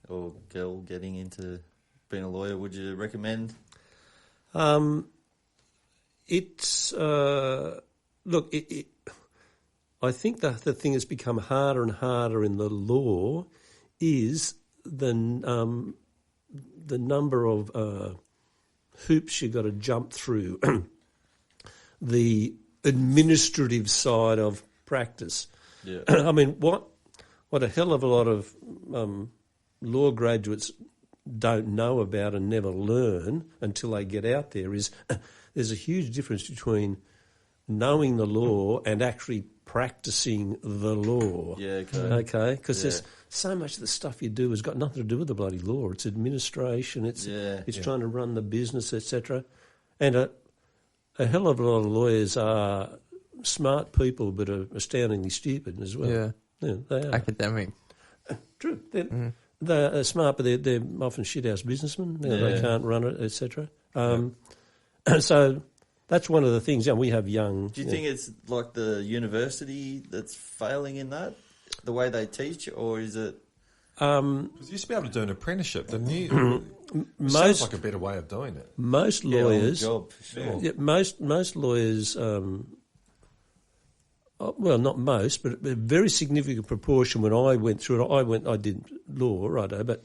or girl getting into being a lawyer? Would you recommend? It's look. I think the thing that's become harder and harder in the law is the number of hoops you've got to jump through. The administrative side of practice. Yeah. I mean, what a hell of a lot of law graduates don't know about and never learn until they get out there is there's a huge difference between knowing the law and actually practicing the law. Yeah, okay. Okay, because there's so much of the stuff you do has got nothing to do with the bloody law. It's administration. It's trying to run the business, etc. And a hell of a lot of lawyers are smart people, but are astoundingly stupid as well. Yeah, they are. Academic. True. They're smart, but they're often shithouse businessmen. They can't run it, etc. So that's one of the things. We have young. Do you think it's like the university that's failing in that, the way they teach, or is it? Because you used to be able to do an apprenticeship, didn't you? Sounds like a better way of doing it. Most lawyers, job, sure. most lawyers. Well, not most, but a very significant proportion. When I went through it, I did law, righto, but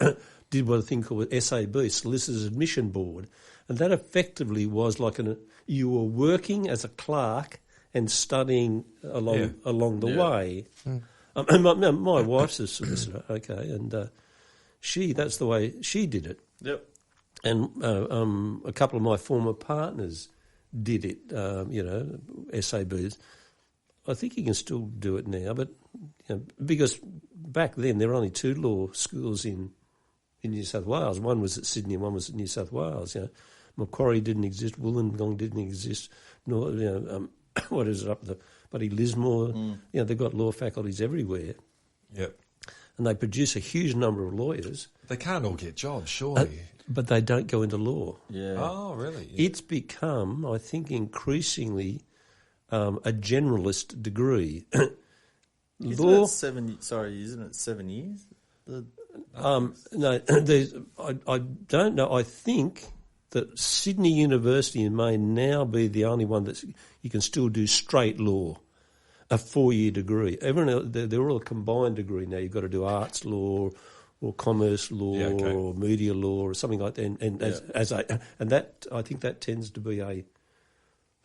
did what I think called SAB, Solicitors Admission Board, and that effectively was like you were working as a clerk and studying along the way. My wife's a solicitor, okay, and that's the way she did it. Yep. And a couple of my former partners did it, SABs. I think you can still do it now, but because back then there were only 2 law schools in New South Wales. One was at Sydney and one was at New South Wales. Macquarie didn't exist, Wollongong didn't exist, nor what is it up the bloody Lismore? They've got law faculties everywhere. Yep. And they produce a huge number of lawyers. They can't all get jobs, surely. But they don't go into law. Yeah. Oh, really? Yeah. It's become, I think, increasingly a generalist degree. Isn't it 7 years? No, I don't know. I think that Sydney University may now be the only one that you can still do straight law, a 4-year degree. Everyone else, they're all a combined degree now. You've got to do arts law or commerce law or media law or something like that. And that I think that tends to be a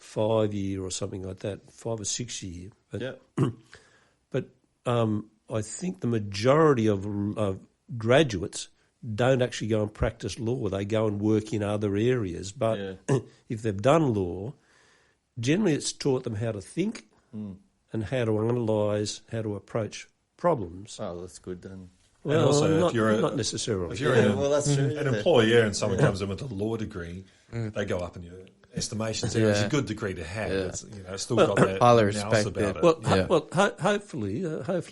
5-year or something like that, 5 or 6 year. But I think the majority of graduates don't actually go and practice law. They go and work in other areas. But if they've done law, generally it's taught them how to think and how to analyse, how to approach problems. Oh, that's good then. Well, and also, not necessarily. If you're that's true. An employer and someone comes in with a law degree, they go up in your estimations. It's a good degree to have. It's, it's still got that highly nous respected. about it. Hopefully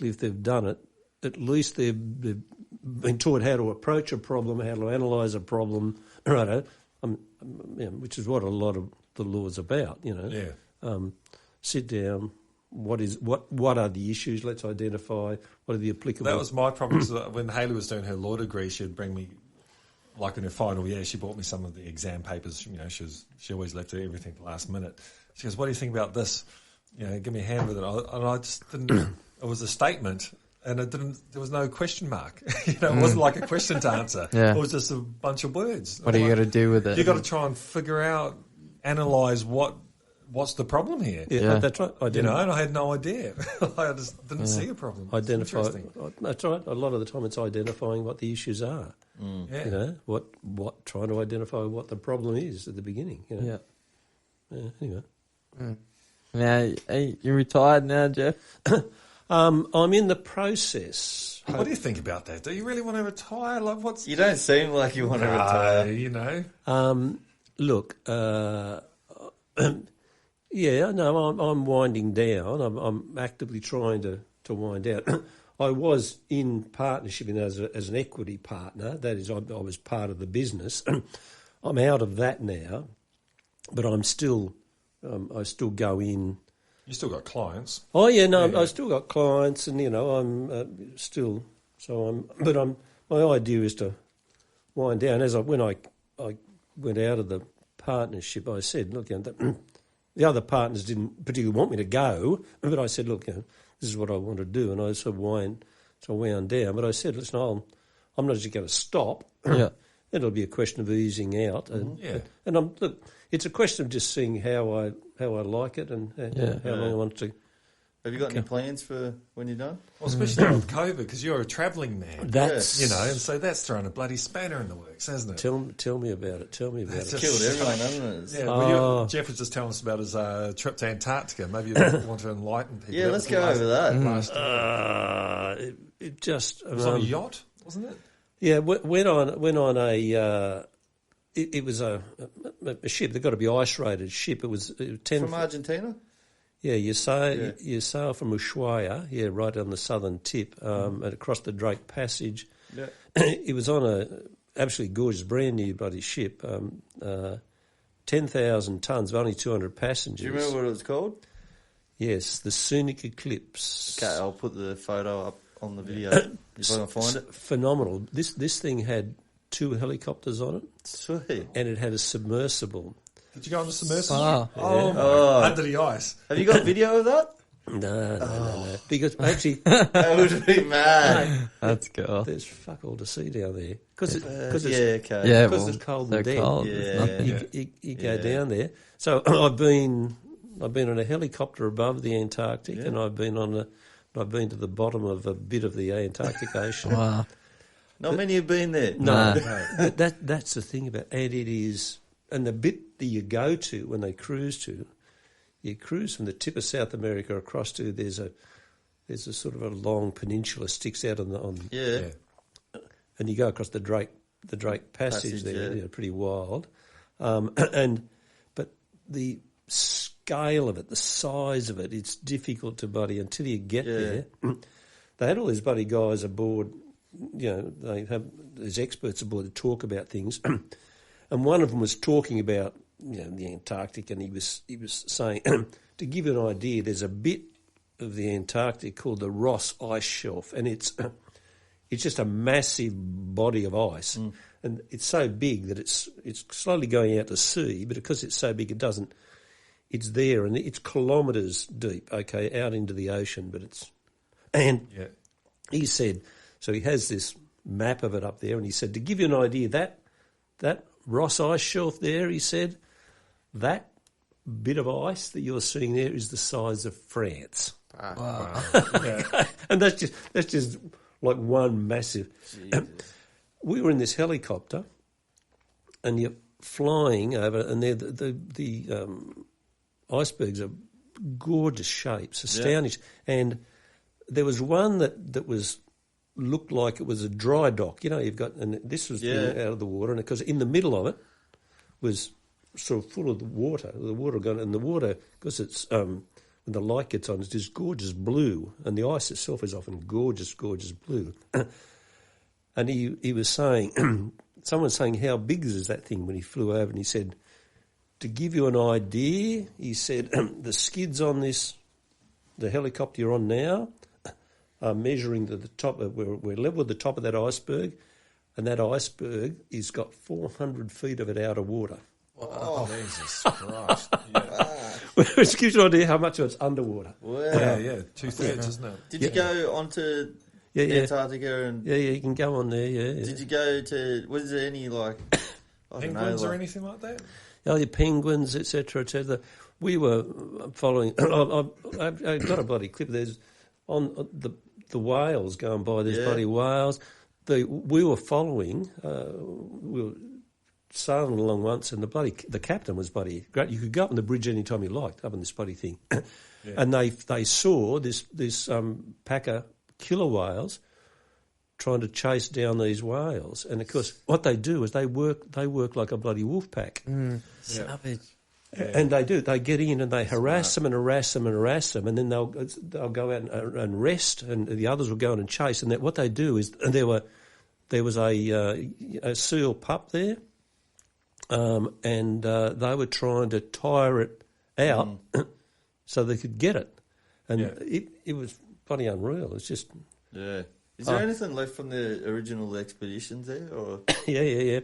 if they've done it, at least they've been taught how to approach a problem, how to analyse a problem, right? Which is what a lot of the law is about. Sit down. What are the issues? Let's identify what are the applicable. That was my problem. When Hayley was doing her law degree, she'd bring me, like in her final year, she brought me some of the exam papers. She always left everything to the last minute. She goes, "What do you think about this? Give me a hand with it." And I just didn't. It was a statement, and it didn't. There was no question mark. It wasn't like a question to answer. Yeah. It was just a bunch of words. What are you got to do with it? You got to try and figure out, analyse what's the problem here. Yeah, that's right. And I had no idea. I just didn't see a problem. Identify. That's right. A lot of the time, it's identifying what the issues are. What trying to identify what the problem is at the beginning. Anyway. Now, you retired now, Jeff? I'm in the process. What do you think about that? Do you really want to retire? You don't seem like you want to retire. Look. I'm winding down. I'm actively trying to wind down. I was in partnership as an equity partner. That is, I was part of the business. I'm out of that now, but I'm still. I still go in. You still got clients. Oh yeah, no, I still got clients, and I'm still. So my idea is to wind down. When I went out of the partnership, I said, look, the other partners didn't particularly want me to go, but I said, look, this is what I want to do, and I sort of wound down. But I said, listen, I'm not just going to stop. Yeah. It'll be a question of easing out, and look, it's a question of just seeing how I like it and how long I want to. Have you got any plans for when you're done? Well, especially with COVID, because you're a travelling man. That's and so that's thrown a bloody spanner in the works, hasn't it? Tell me about it. Tell me about it. Killed everyone, hasn't it? Yeah, well, Jeff was just telling us about his trip to Antarctica. Maybe you want to enlighten people. Yeah, let's go over that. It just it was on a yacht, wasn't it? Yeah, went on a. It was a ship. They've got to be ice rated ship. It was 10 from Argentina. Yeah, you sail from Ushuaia, right on the southern tip, and across the Drake Passage. Yeah. It was on a absolutely gorgeous, brand new bloody ship, 10,000 tonnes, but only 200 passengers. Do you remember what it was called? Yes, the Scenic Eclipse. Okay, I'll put the photo up on the video if I can find it. Phenomenal. This thing had 2 helicopters on it. Sweet. And it had a submersible. Did you go on the submersible? Under the ice. Have you got video of that? No. Because actually, that would be mad. That's cool. There's fuck all to see down there because it's cold and damp. Cold. You go down there. So I've been on a helicopter above the Antarctic, and I've been to the bottom of a bit of the Antarctic Ocean. Wow. Not many have been there. No. That's the thing about, and it is, and the bit that you go to when they cruise to. You cruise from the tip of South America across to there's a sort of a long peninsula sticks out and you go across the Drake Passage there, pretty wild, but the scale of it, the size of it, it's difficult to buddy until you get there. They had all these buddy guys aboard, they have there's experts aboard to talk about things, and one of them was talking about. The Antarctic, and he was saying, to give you an idea, there's a bit of the Antarctic called the Ross Ice Shelf, and it's just a massive body of ice, and it's so big that it's slowly going out to sea, but because it's so big, it's there, and it's kilometres deep, out into the ocean, he said, so he has this map of it up there, and he said, to give you an idea, that Ross Ice Shelf there, he said, that bit of ice that you're seeing there is the size of France. Wow. And that's just like one massive. We were in this helicopter, and you're flying over, and the icebergs are gorgeous shapes, astounding. Yeah. And there was one that was looked like it was a dry dock. You've got, and this was out of the water, and because in the middle of it was sort of full of the water going, and the water, because it's when the light gets on, it's just gorgeous blue, and the ice itself is often gorgeous blue. And he was saying, someone saying, how big is that thing when he flew over, and he said, to give you an idea, he said, the skids on the helicopter you're on now are measuring the top of, we're level with the top of that iceberg, and that iceberg has got 400 feet of it out of water. Oh, Jesus Christ. Which gives you an idea how much of it's underwater. Wow. Yeah, 2/3, isn't it? Did you go onto Antarctica? And Yeah, you can go on there, yeah. Did you go to, was there any, penguins or anything like that? Oh, the penguins, etc., etc. We were following, I've got a bloody clip, there's on the whales going by, there's bloody whales. We were following, we were sailing along once, and the captain was bloody great. You could go up on the bridge any time you liked, up on this bloody thing. And they saw this pack of killer whales trying to chase down these whales. And of course, what they do is they work like a bloody wolf pack. Savage. And they do. They get in and they harass them, and then they'll go out and rest, and the others will go in and chase. And what they do is there was a seal pup there, and they were trying to tire it out so they could get it, and it was bloody unreal. It's just Is there anything left from the original expeditions there? Or yeah.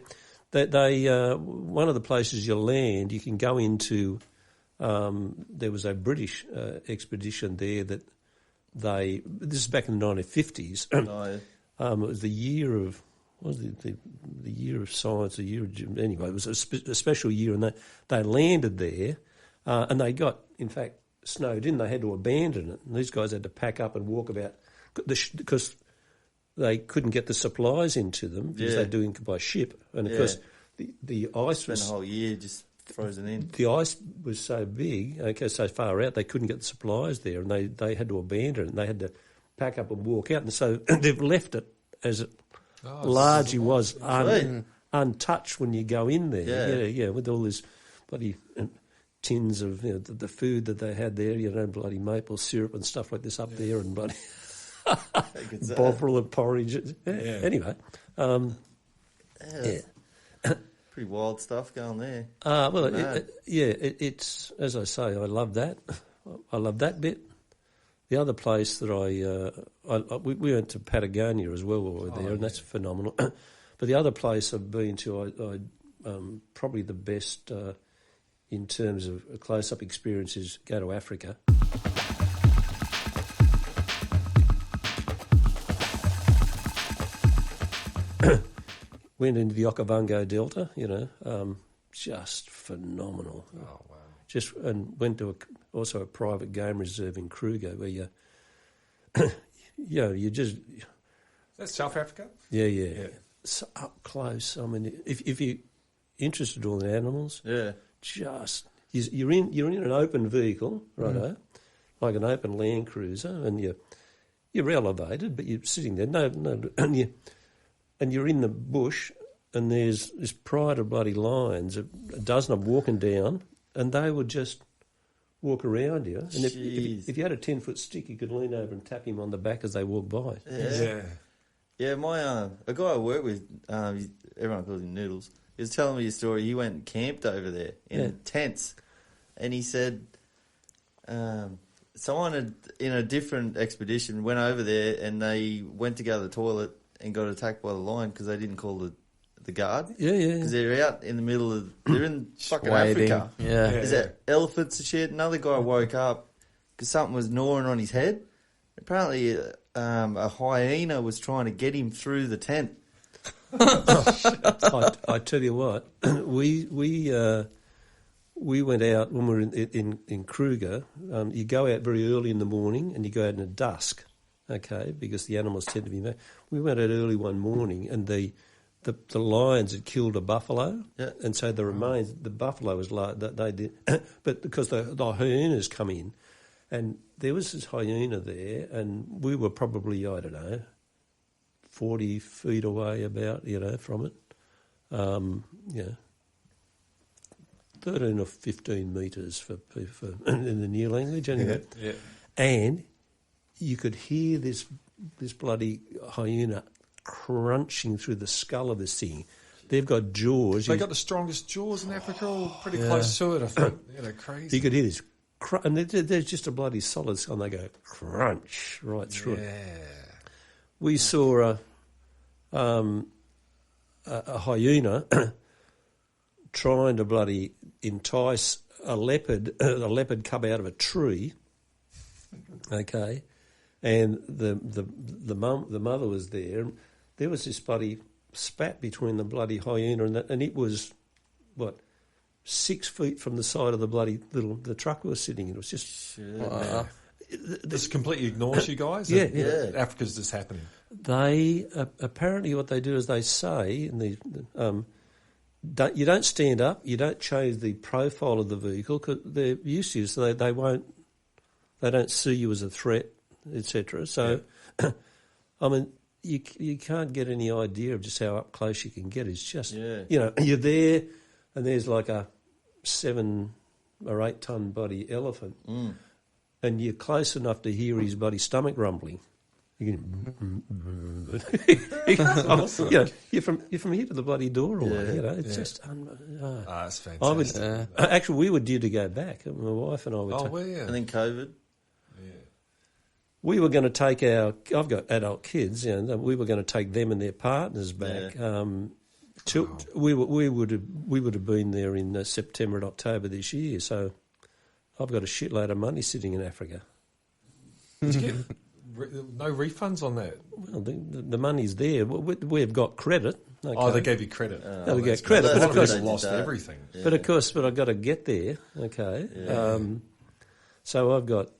They one of the places you land, you can go into there was a British expedition there that this is back in the 1950s. It was the year of, what was the year of science, anyway, it was a special year, and they landed there, and they got, in fact, snowed in. They had to abandon it, and these guys had to pack up and walk about, because they couldn't get the supplies into them, because they're doing it by ship, and of course the ice was... Spent a whole year just frozen in. The ice was so big, so far out, they couldn't get the supplies there, and they had to abandon it, and they had to pack up and walk out, and so they've left it as it largely was untouched when you go in there. Yeah, with all this bloody tins of the food that they had there, bloody maple syrup and stuff like this up there, and bloody bovril and porridge. Anyway, pretty wild stuff going there. It's as I say, I love that. I love that bit. The other place that we went to Patagonia as well while we were there, and that's phenomenal. But the other place I've been to, probably the best in terms of a close-up experience is go to Africa. Went into the Okavango Delta, just phenomenal. Oh, wow. And went to also a private game reserve in Kruger where you just... That's South Africa? Yeah. So up close. I mean, if you're interested in all the animals, you're in an open vehicle, righto, like an open Land Cruiser, and you're elevated, but you're sitting there, and you're in the bush, and there's this pride of bloody lions, a dozen of them walking down, and they would just walk around you. And if you had a 10-foot stick, you could lean over and tap him on the back as they walk by. Yeah, my a guy I work with, everyone calls him Noodles, he was telling me a story. He went and camped over there in tents, and he said someone in a different expedition went over there, and they went to go to the toilet and got attacked by the lion because they didn't call the guard. Yeah. Because they're out in the middle of... They're in fucking Africa. Yeah. There's elephants and shit. Another guy woke up because something was gnawing on his head. Apparently a hyena was trying to get him through the tent. I tell you what, we went out when we were in Kruger. You go out very early in the morning and you go out in the dusk, okay, because the animals tend to be... We went out early one morning and the lions had killed a buffalo, and so the remains, the buffalo was like that they did, but because the hyenas come in, and there was this hyena there, and we were probably 40 feet away about from it, 13 or 15 metres for in the new language anyway, and you could hear this bloody hyena crunching through the skull of this thing. They've got jaws. They got the strongest jaws in Africa, all pretty close to it, I think. Crazy. You could hear this, and there's just a bloody solid skull, and they go crunch right through it. We saw a hyena trying to bloody entice a leopard come out of a tree, okay, and the mother was there. There was this bloody spat between the bloody hyena and it was, 6 feet from the side of the bloody the truck we were sitting in. It was just... This completely ignores you guys? Yeah. Africa's just happening. They, apparently what they do is they say, you don't stand up, you don't change the profile of the vehicle, because they're used to you, so they don't see you as a threat, etc. So, I mean... You can't get any idea of just how up close you can get. It's just, you're there and there's like a 7 or 8 ton bloody elephant and you're close enough to hear his bloody stomach rumbling. You can, you're from here to the bloody door away, it's just... that's fantastic. Actually, we were due to go back. My wife and I were... And then COVID. We were going to take I've got adult kids, we were going to take them and their partners back. We would have been there in September and October this year. So I've got a shitload of money sitting in Africa. Did you get no refunds on that? Well, the money's there. We've got credit. Okay. Oh, they gave you credit. They get credit. A lot of But people lost everything. But of course, I've got to get there. Okay. Yeah. So I've got,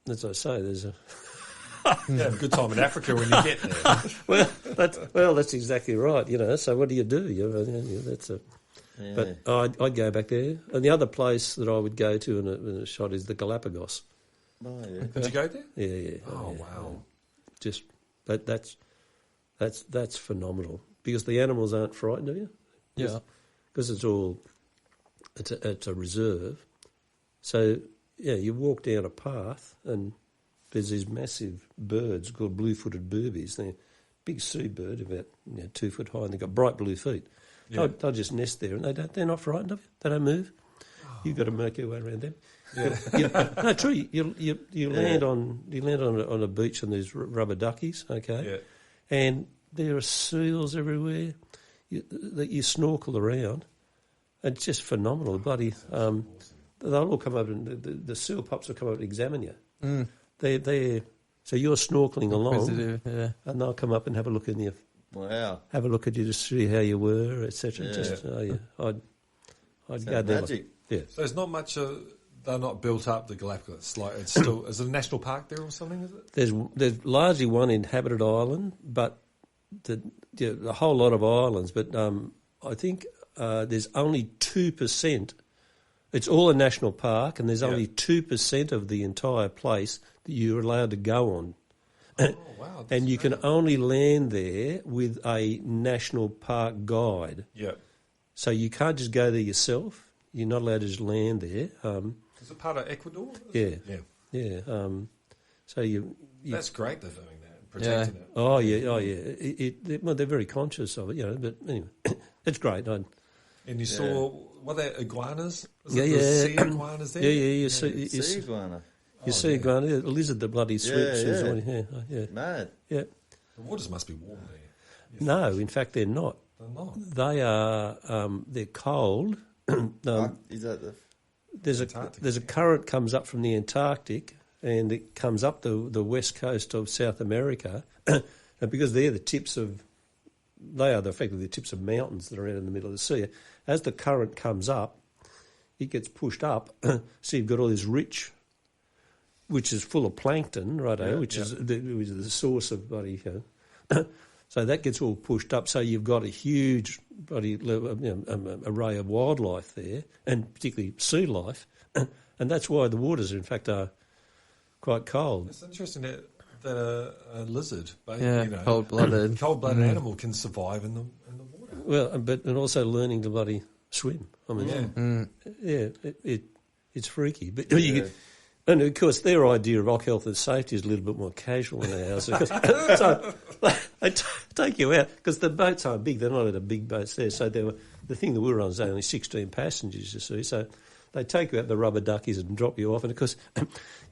as I say, there's a. You have a good time in Africa when you get there. That's exactly right. So what do you do? But I'd go back there, and the other place that I would go to in a shot is the Glapagos. Oh, yeah. Did you go there? Yeah. Oh, yeah. wow. But that's phenomenal because the animals aren't frightened of you. Yeah. Because it's a reserve. So yeah, you walk down a path and there's these massive birds called blue-footed boobies. They're big seabird, about 2 foot high, and they've got bright blue feet. Yeah. They'll just nest there, and they're not frightened of you. They don't move. You've got to make your way around them. Yeah. No, true. You land on a beach and there's rubber duckies, okay? Yeah. And there are seals everywhere that you snorkel around. It's just phenomenal, buddy. They'll all come up and the seal pups will come up and examine you. Mm. So you're snorkeling along, Yeah. and they'll come up and have a look in you. Wow. Have a look at you to see how you were, etc. Yeah. I'd go there. Magic. Yeah. So there's not much. They're not built up, the Galapagos. Like it's still. Is it a national park there or something? Is it? There's largely one inhabited island, but a whole lot of islands. But I think there's only 2%. It's all a national park, and there's only 2% of the entire place that you're allowed to go on. Oh wow! And you can only land there with a national park guide. Yeah. So you can't just go there yourself. You're not allowed to just land there. Is it part of Ecuador? Yeah. Yeah. Yeah. So you That's great. They're doing that, protecting it. Oh yeah. Well, they're very conscious of it, But anyway, it's great. And you saw were there iguanas? Was Yeah, it yeah. the sea iguanas there? Yeah. Sea iguana. You see iguana, a lizard that bloody swims. Yeah. Mad. Yeah. The waters must be warm there. No, in fact, they're not. They're not. They are. They're cold. Is that the... There's a current comes up from the Antarctic, and it comes up the west coast of South America, and because they are effectively the tips of mountains that are out in the middle of the sea. As the current comes up, it gets pushed up. So you've got all this rich, which is full of plankton, righto, which is the source of bloody. So that gets all pushed up. So you've got a huge array of wildlife there, and particularly sea life, and that's why the waters, in fact, are quite cold. It's interesting that a lizard, cold-blooded animal can survive in the water. Well, and also learning to bloody swim. I mean, it's freaky, but and of course, their idea of rock health and safety is a little bit more casual than ours. So they take you out because the boats aren't big. They're not at a big boats there. So the thing that we were on is only 16 passengers, you see. So they take you out the rubber duckies and drop you off. And of course,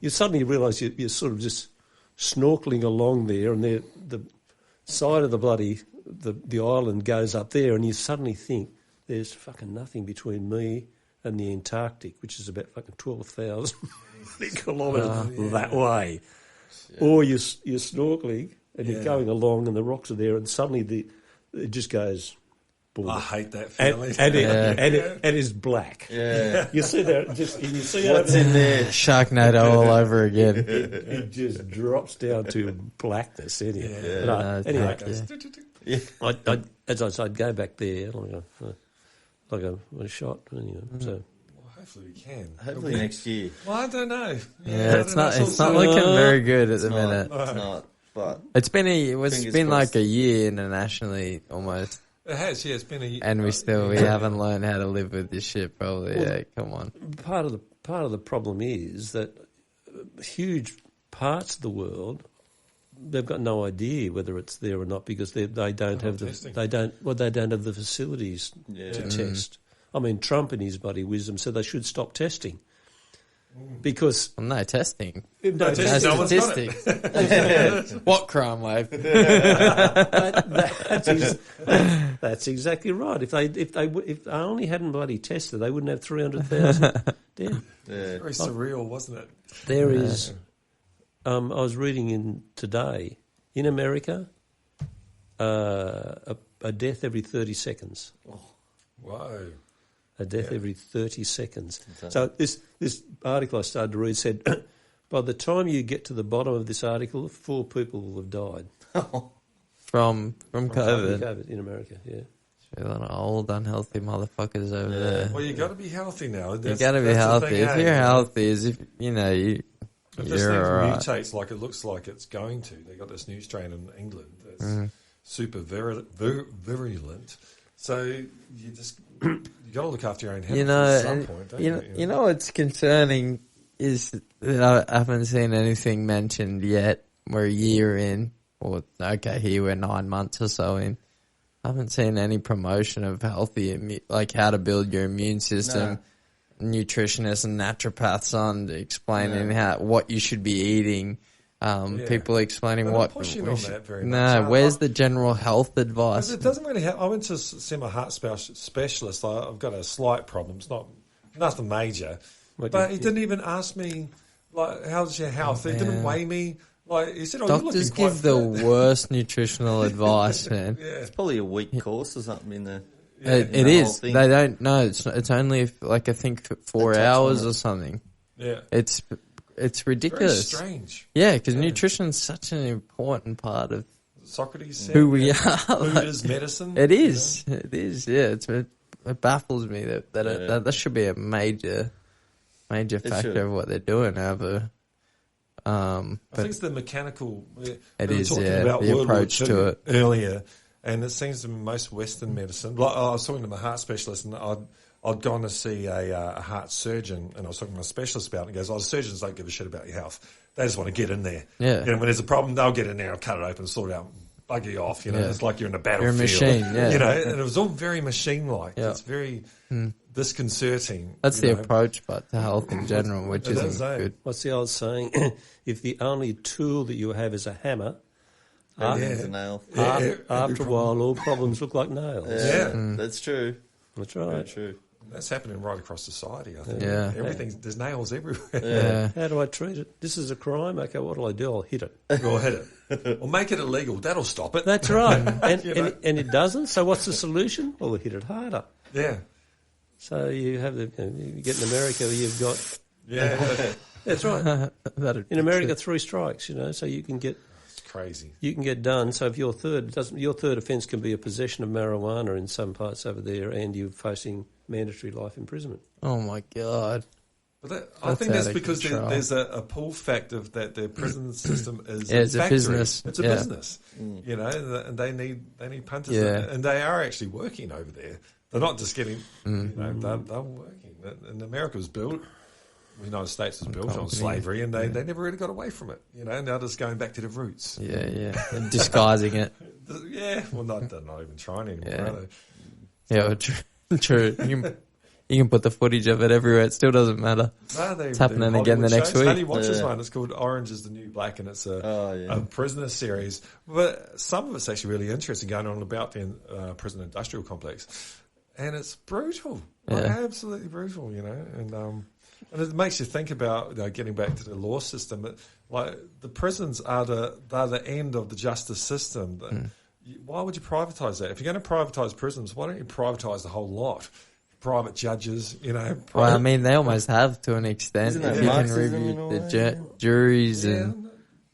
you suddenly realise you're sort of just snorkelling along there, and the side of the island goes up there, and you suddenly think there's fucking nothing between me and the Antarctic, which is about fucking 12,000 kilometres that way. Yeah. Or you're snorkelling and you're going along and the rocks are there, and suddenly it just goes... Boom. I hate that feeling. And it's black. Yeah. You see that? You see what's in there? Sharknado all over again. It just drops down to blackness. Anyway, as I said, I'd go back there like a shot. Anyway, so. Hopefully we can. Hopefully next year. Well, I don't know. It's not looking very good at the minute. It's not. But it's been like a year internationally almost. It has, it's been a year. And we haven't learned how to live with this shit probably. Well, come on. Part of the problem is that huge parts of the world, they've got no idea whether it's there or not because they don't have the facilities to test. I mean, Trump in his bloody wisdom said they should stop testing. Because No testing. no No testing. No one's got it. statistics. What crime wave? that's exactly right. If they only hadn't bloody tested, they wouldn't have 300,000 dead. Very surreal, wasn't it? There is. I was reading in today in America, a death every 30 seconds. Whoa. A death every 30 seconds. So this article I started to read said, by the time you get to the bottom of this article, 4 people will have died. From COVID. COVID in America, yeah. A lot of old, unhealthy motherfuckers over there. Well, you got to be healthy now. You got to be healthy. If you're healthy, as if you know If this you're thing all right. mutates like it looks like it's going to, they got this new strain in England that's super virulent. So you got to look after your own health at some point, don't you? You know what's concerning is that I haven't seen anything mentioned yet. We're a year in, or okay, here we're 9 months or so in. I haven't seen any promotion of healthy, like how to build your immune system. Nutritionists and naturopaths on explaining what you should be eating. People explaining They're what. not pushing on that very much. Where's the general health advice? It doesn't really I went to see my heart specialist. I've got a slight problem. It's nothing major. But he didn't even ask me, like, how's your health? He didn't weigh me. Like, he said, Doctors give the worst nutritional advice, man. It's probably a week course or something in there. It is. They don't know. It's only I think 4 hours or something. Yeah. It's ridiculous. Very strange. Yeah, because nutrition's such an important part of Socrates said who we are. Food is medicine. It is. You know? It is. Yeah. It baffles me that should be a major factor of what they're doing now. I think it's the mechanical. It is. Talking Yeah. about The World War approach II to it. earlier, and it seems to be most Western medicine. Like, I was talking to my heart specialist, and I'd gone to see a heart surgeon, and I was talking to my specialist about it. He goes, surgeons don't give a shit about your health. They just want to get in there. Yeah. You know, when there's a problem, they'll get in there and cut it open, sort it out, bug you off. You know, it's like you're in a battlefield. You're a machine. Yeah. You know, and it was all very machine-like. Yeah. It's very disconcerting. That's the approach, but to health in general, which isn't good. What's the old saying? If the only tool that you have is a hammer, It's a nail. after a while all problems look like nails. That's true. That's right. Very true. That's happening right across society, I think. Yeah. There's nails everywhere. Yeah. How do I treat it? This is a crime. Okay, what do I do? I'll hit it. Or hit it. Or make it illegal. That'll stop it. That's right. And it doesn't. So what's the solution? Well, we'll hit it harder. Yeah. So you have you get in America, you've got. Yeah. That's right. In America, 3 strikes. So you can get. It's crazy. You can get done. So if your third offence can be a possession of marijuana in some parts over there, and you're facing mandatory life imprisonment. Oh my God. But I think that's because there's a pull factor that their prison system is it's a a business. It's a business, and they need punters, and they are actually working over there. They're not just getting, they're working. And America was built, the United States was built on slavery, and they never really got away from it. Now they're just going back to the roots. Yeah. And disguising it. Yeah, well, they're not even trying anymore, are they? Yeah, true. You can put the footage of it everywhere. It still doesn't matter. No, it's happening again the next week. Honey watches one. It's called Orange is the New Black, and it's a prisoner series. But some of it's actually really interesting, going on about the prison industrial complex. And it's brutal, absolutely brutal, and it makes you think about getting back to the law system. Like the prisons are the end of the justice system. Why would you privatise that? If you're going to privatise prisons, why don't you privatise the whole lot? Private judges, Well, I mean, they almost have to an extent. Isn't if that you can Marxism review in a the way? juries and.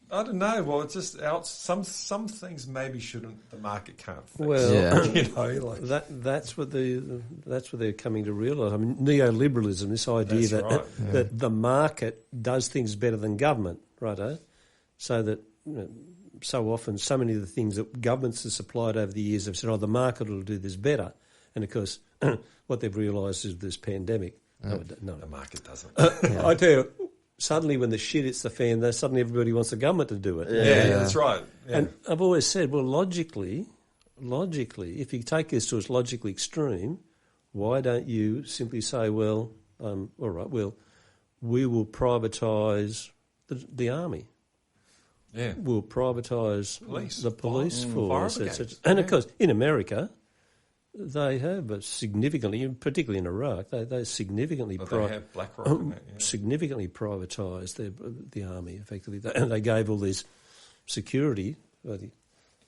I don't know. Well, it's just some things maybe shouldn't. The market can't fix. Well, that's what they're coming to realise. I mean, neoliberalism, this idea that the market does things better than government, right? So that so often, so many of the things that governments have supplied over the years have said, "Oh, the market will do this better," and of course, what they've realised is this pandemic. No, the market doesn't. I tell you. Suddenly, when the shit hits the fan, suddenly everybody wants the government to do it. Yeah, that's right. Yeah. And I've always said, well, logically, if you take this to its logically extreme, why don't you simply say, well, all right, we will privatise the army. Yeah. We'll privatise the police force. Fire brigades. And of course, in America, they have significantly, particularly in Iraq, they significantly They have BlackRock in that, yeah. significantly privatised the army. Effectively, they gave all this security for the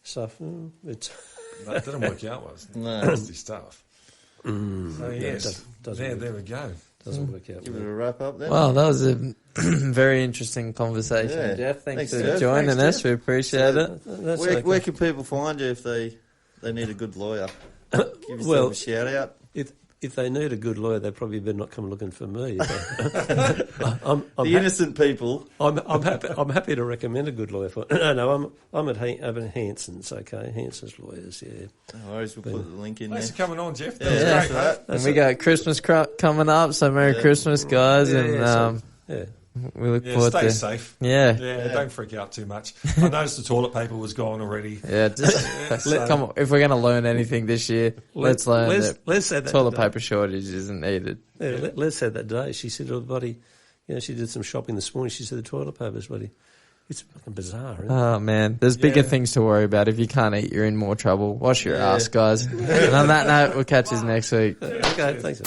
stuff. That didn't work out, was it? No. Nasty stuff. So yes, doesn't there we go. doesn't work out. Give it well. a wrap up then. Well, that was a very interesting conversation, Yeah. Jeff. Thanks for Jeff. joining Thanks, us. Jeff. We appreciate it. That's Where, okay. where can people find you if they need a good lawyer? Give yourself Well, a shout out. If they need a good lawyer, they probably better not come looking for me. I'm The innocent people. I'm happy to recommend a good lawyer for. No, I'm at Hanson's. Okay, Hanson's lawyers. Yeah. No worries, we'll put the link in there. Thanks for coming on, Jeff. That Yeah, was thanks great, for that. mate. And we got Christmas coming up, so Merry Christmas, guys, and Yeah. we look Yeah, forward stay to. safe. Yeah. Yeah, don't freak out too much. I noticed the toilet paper was gone already. Yeah, just come on. If we're going to learn anything this year, let's learn that Let's say that toilet today. paper shortage isn't needed. Yeah, Les said that day. She said, "Oh, buddy, she did some shopping this morning. She said the toilet paper's buddy. It's fucking bizarre, isn't it?" Oh man, there's bigger things to worry about. If you can't eat, you're in more trouble. Wash your ass, guys. And on that note, we'll catch you next week. Okay, thanks.